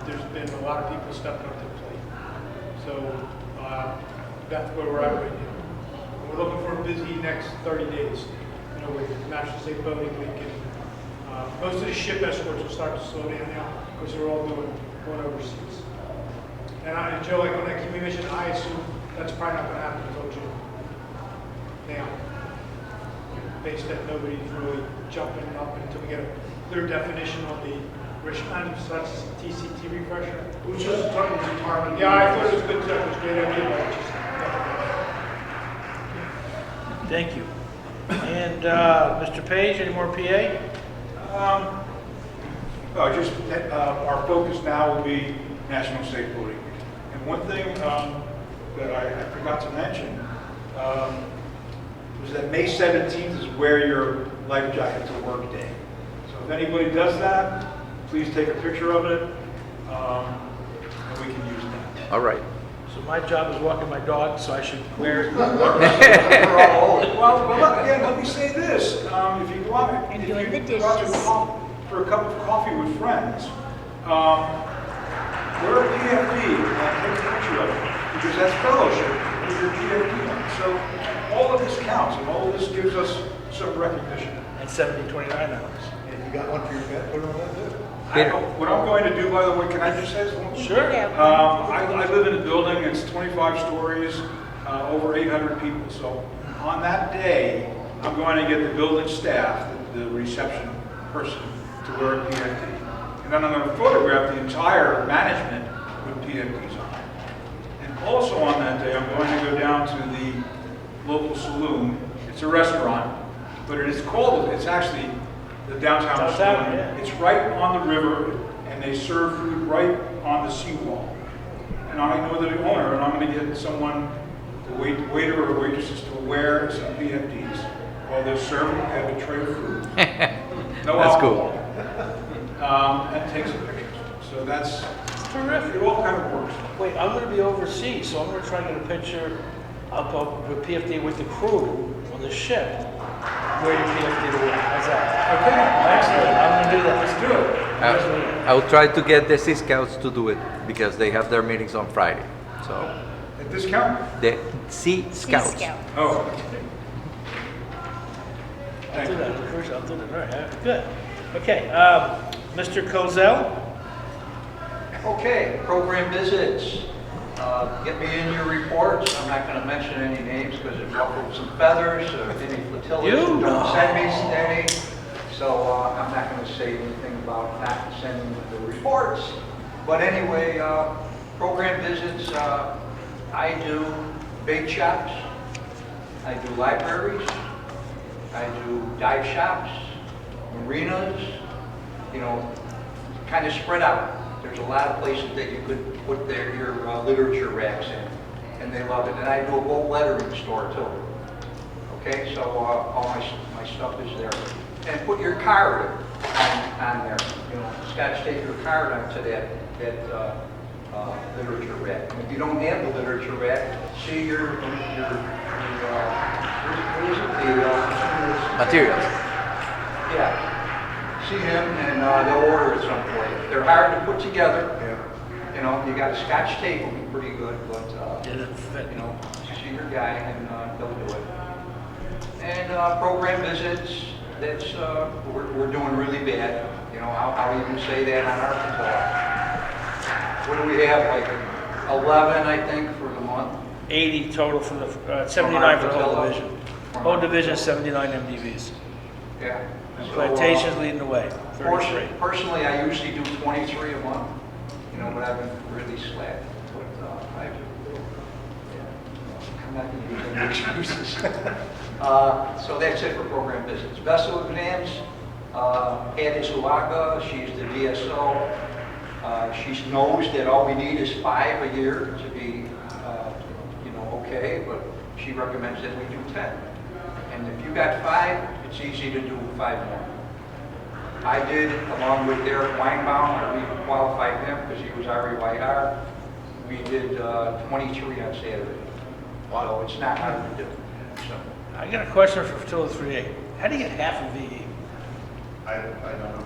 There's been a lot of people stepping up to the plate. So that's where we're at right now. And we're looking for a busy next 30 days, with National Safe Boating Week. And most of the ship escorts will start to slow down now because they're all going overseas. And Joe, like on that community mission, I assume that's probably not going to happen until June. Now, based that nobody's really jumping up until we get a clear definition on the Richmond, so that's TCT refresher. It was just talking to Department. Yeah, I thought it was good. It was a great idea, but just. Thank you. And Mr. Page, any more PA? Our focus now will be National Safe Boating. And one thing that I forgot to mention was that May 17th is wear your life jacket to work day. So if anybody does that, please take a picture of it, and we can use that. All right. So my job is walking my dog, so I should wear it. Well, again, let me say this. If you go out, And doing the go out dishes. for a cup of coffee with friends, wear a PFD and take a picture of it, because that's fellowship with your PFD on. So all of this counts, and all of this gives us some recognition. And $70.29. If you got one for your pet, put it on that too. What I'm going to do, by the way, can I just say something? Sure. I live in a building, it's 25 stories, over 800 people. So on that day, I'm going to get the building staff, the reception person, to wear a PFD. And then I'm going to photograph the entire management with PFDs on. And also on that day, I'm going to go down to the local saloon. It's a restaurant, but it's actually the downtown Downtown, store. yeah. It's right on the river, and they serve food right on the seawall. And I know the owner, and I'm going to get someone, the waiter or waitresses, to wear some VFDs while they're serving, have a tray of food. No That's alcohol. And take some pictures. So that's terrific. It all kind of works. Wait, I'm gonna be overseas, so I'm gonna try and get a picture of PFD with the crew on the ship. Wear your PFD to work. How's that? Okay. Excellent. I'm gonna do that. Let's do it. I will try to get the USGCaux to do it because they have their meetings on Friday. So At discount? the USGCaux. Oh. I'll do that. Of course, I'll do that. All right. Good. Okay. Mr. Kozel. Okay, program visits. Get me in your reports. I'm not going to mention any names because it ruffled some feathers. Any flotillas, You? don't send me any. So I'm not going to say anything about not sending the reports. But anyway, program visits, I do bake shops, I do libraries, I do dive shops, marinas, you know, kind of spread out. There's a lot of places that you could put your literature racks in, and they love it. And I do a boat lettering store too. Okay, so all my stuff is there. And put your card on there. You know, Scotch, take your card onto that literature rack. And if you don't have the literature rack, see your what is it? The Materials. yeah. See him and they'll order it someplace. They're hard to put together. You know, you got a Scotch tape will be pretty good, but you know, see your guy and they'll do it. And program visits, that's we're doing really bad. You know, I'll even say that on Arkansas. What do we have? Like 11, I think, for the month. 80 total for the 79 for the whole division. Whole division 79 MDVs. Yeah. Plantation's leading the way. 33. Personally, I usually do 23 a month. You know, but I've been really slack. But I'm not going to use any excuses. So that's it for program visits. Vessel exams, Patty Suwaka, she's the DSO. She knows that all we need is 5 a year to be, you know, okay, but she recommends that we do 10. And if you got 5, it's easy to do 5 more. I did, along with Derek Weinbaum, we qualified him because he was REYR. We did 23 on Saturday. So it's not hard to do. So. I got a question for Fertility 38. How do you get half a VE? I don't know.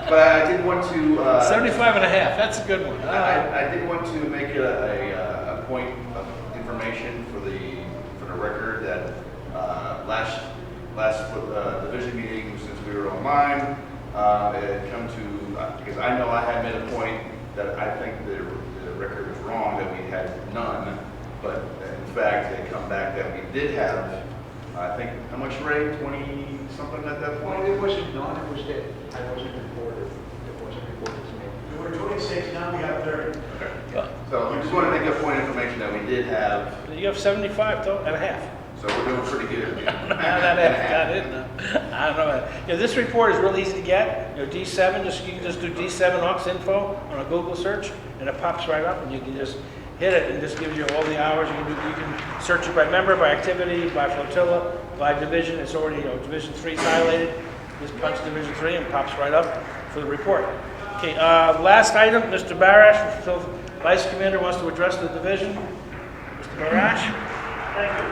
But I did want to... 75 and a half, that's a good one. I did want to make a point of information for the record that last division meeting, since we were online, it had come to, because I know I had made a point that I think the record was wrong, that we had none, but in fact, they come back that we did have, I think, how much, Ray? 20 something at that point? Well, it wasn't none, it was that I wasn't reported. It wasn't reported to me. We were 26, now we have 30. Okay. So we just want to make a point of information that we did have. You have 75 and a half. So we're doing pretty good. Got it. I don't know. You know, this report is really easy to get. You know, D7, you can just do D7 Aux info on a Google search, and it pops right up, and you can just hit it, and just gives you all the hours. You can search it by member, by activity, by flotilla, by division. It's already, you know, Division 3 is highlighted. Just punch Division 3 and pops right up for the report. Okay, last item, Mr. Barash, Vice Commander, wants to address the division. Mr. Barash. Thank you.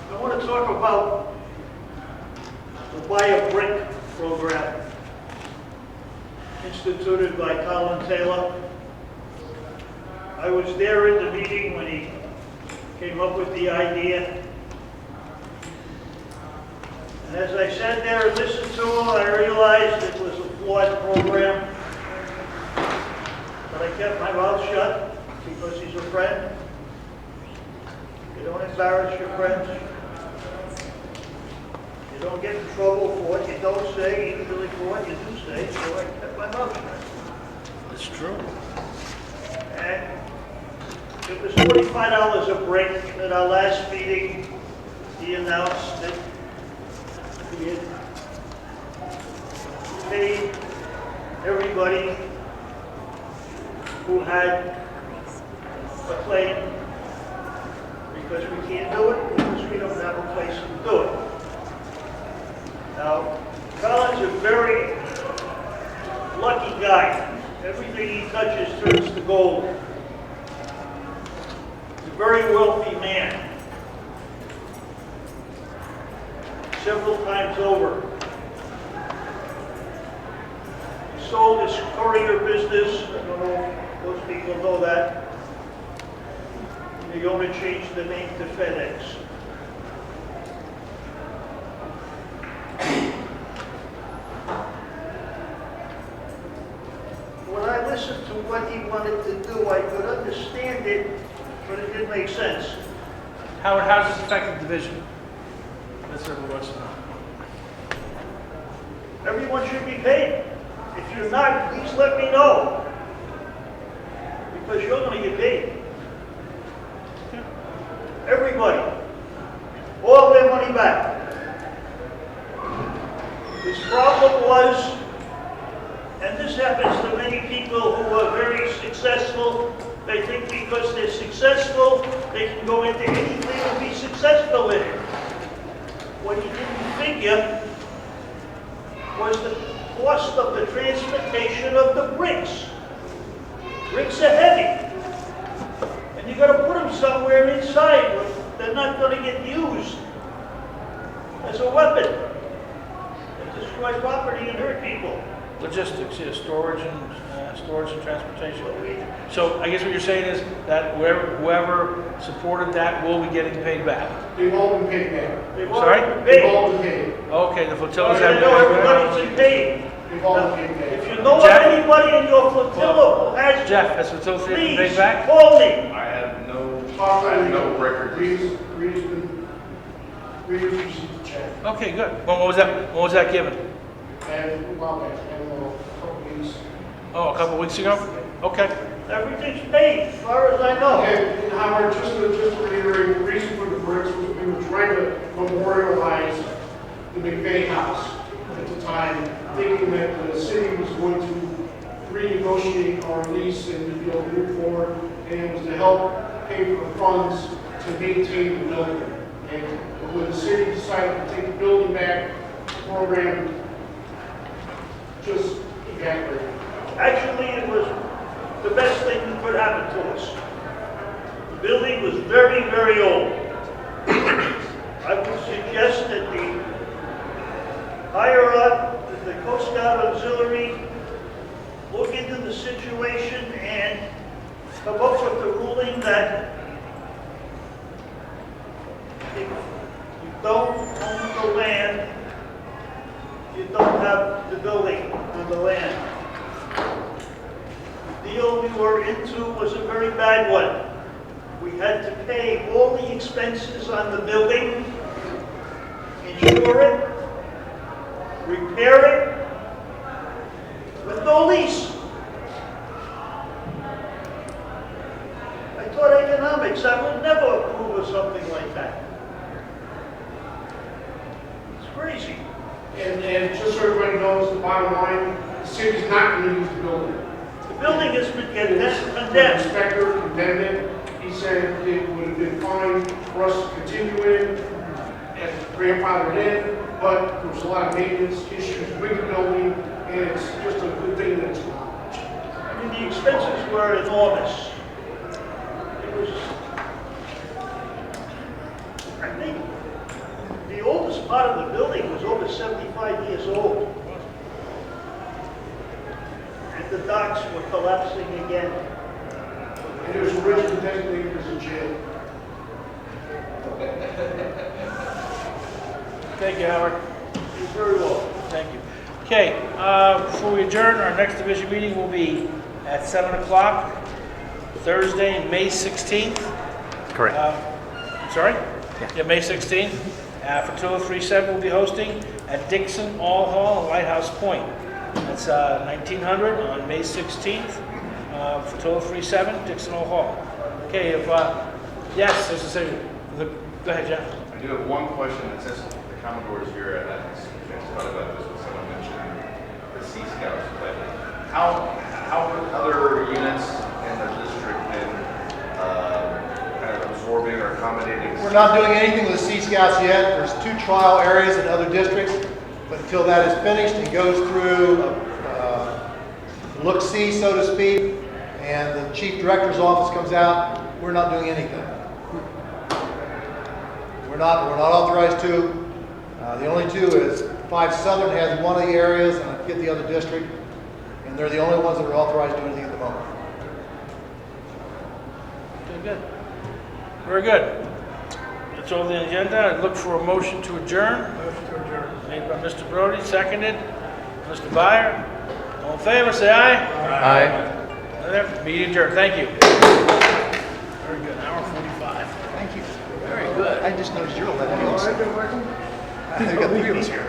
I want to talk about the Buy a Brick program instituted by Colin Taylor. I was there in the meeting when he came up with the idea. And as I sat there and listened to him, I realized it was a flawed program. But I kept my mouth shut because he's a friend. You don't embarrass your friends. You don't get in trouble for what you don't say, usually for what you do say, so I kept my mouth shut. It's true. And It was $45 a brick. At our last meeting, he announced that we had paid everybody who had a claim, because we can't do it, because we don't have a place to do it. Now, Colin's a very lucky guy. Everything he touches turns to gold. He's a very wealthy man. Several times over. He sold his courier business. I don't know if most people know that. The owner changed the name to FedEx. When I listened to what he wanted to do, I could understand it, but it didn't make sense. Howard, how does this affect the division? That's what everyone wants to know. Everyone should be paid. If you're not, please let me know. Because you're going to get paid. Everybody. All their money back. His problem was, and this happens to many people who are very successful, they think because they're successful, they can go into anything and be successful in it. What he didn't figure was the cost of the transportation of the bricks. Bricks are heavy. And you got to put them somewhere inside where they're not going to get used as a weapon and destroy property and hurt people. Logistics, yeah, storage and transportation. So I guess what you're saying is that whoever supported that will be getting paid back. They've all been paid back. Sorry? They've all been paid. Okay, the flotillas I have been know paid back. everybody's been paid. They've all been paid back. If you know of Jeff? anybody in your flotilla who has, Jeff, has flotilla been please paid back? call me. I have no record. Reed's received the check. Okay, good. When was that given? And, well, back, and, a couple weeks. Oh, a couple weeks ago? Okay. Everything's paid, as far as I know. And Howard, just to reiterate, the reason for the bricks was we were trying to memorialize the McVeigh house at the time, thinking that the city was going to renegotiate our lease and be able to move forward, and it was to help pay for the funds to maintain the building. And when the city decided to take the building back, the program just evaporated. Actually, it was the best thing that could happen to us. The building was very, very old. I would suggest that the higher up, the Coast Guard Auxiliary, look into the situation and come up with the ruling that if you don't own the land, you don't have the building on the land. The deal we were into was a very bad one. We had to pay all the expenses on the building, insure it, repair it, with no lease. I taught economics. I would never approve of something like that. It's crazy. And just so everybody knows, the bottom line, the city's not going to use the building. The building has been The condemned. inspector condemned it. He said it would have been fine for us to continue it and grandfather it in, but there was a lot of maintenance issues with the building, and it's just a good thing that it's not. I mean, the expenses were enormous. It was, I think, the oldest part of the building was over 75 years old. And the docks were collapsing again. And it was originally designated as a jail. Thank you, Howard. You're very welcome. Thank you. Okay, before we adjourn, our next division meeting will be at 7 o'clock, Thursday, May 16th. Correct. Sorry? Yeah, May 16th. Fertillo 37 will be hosting at Dixon All Hall in Lighthouse Point. That's 1900 on May 16th. Fertillo 37, Dixon All Hall. Okay, if, yes, there's a second. Go ahead, Jeff. I do have one question, and since the Commodore is here, and I thought about this when someone mentioned the USGCaux, but how have other units in the district been kind of absorbing or accommodating? We're not doing anything with the USGCaux yet. There's 2 trial areas in other districts, but until that is finished and goes through look-see, so to speak, and the chief director's office comes out, we're not doing anything. We're not authorized to. The only 2 is 5 Southern has one of the areas, and I forget the other district, and they're the only ones that are authorized to do anything at the moment. Okay, good. Very good. That's all the agenda. I look for a motion to adjourn. Motion to adjourn. Made by Mr. Brody, seconded. Mr. Byer. All in favor, say aye. Aye. Meeting adjourned. Thank you. Very good. Hour 45. Thank you. Very good. I just noticed you're 11 also. We've got 3 of us here.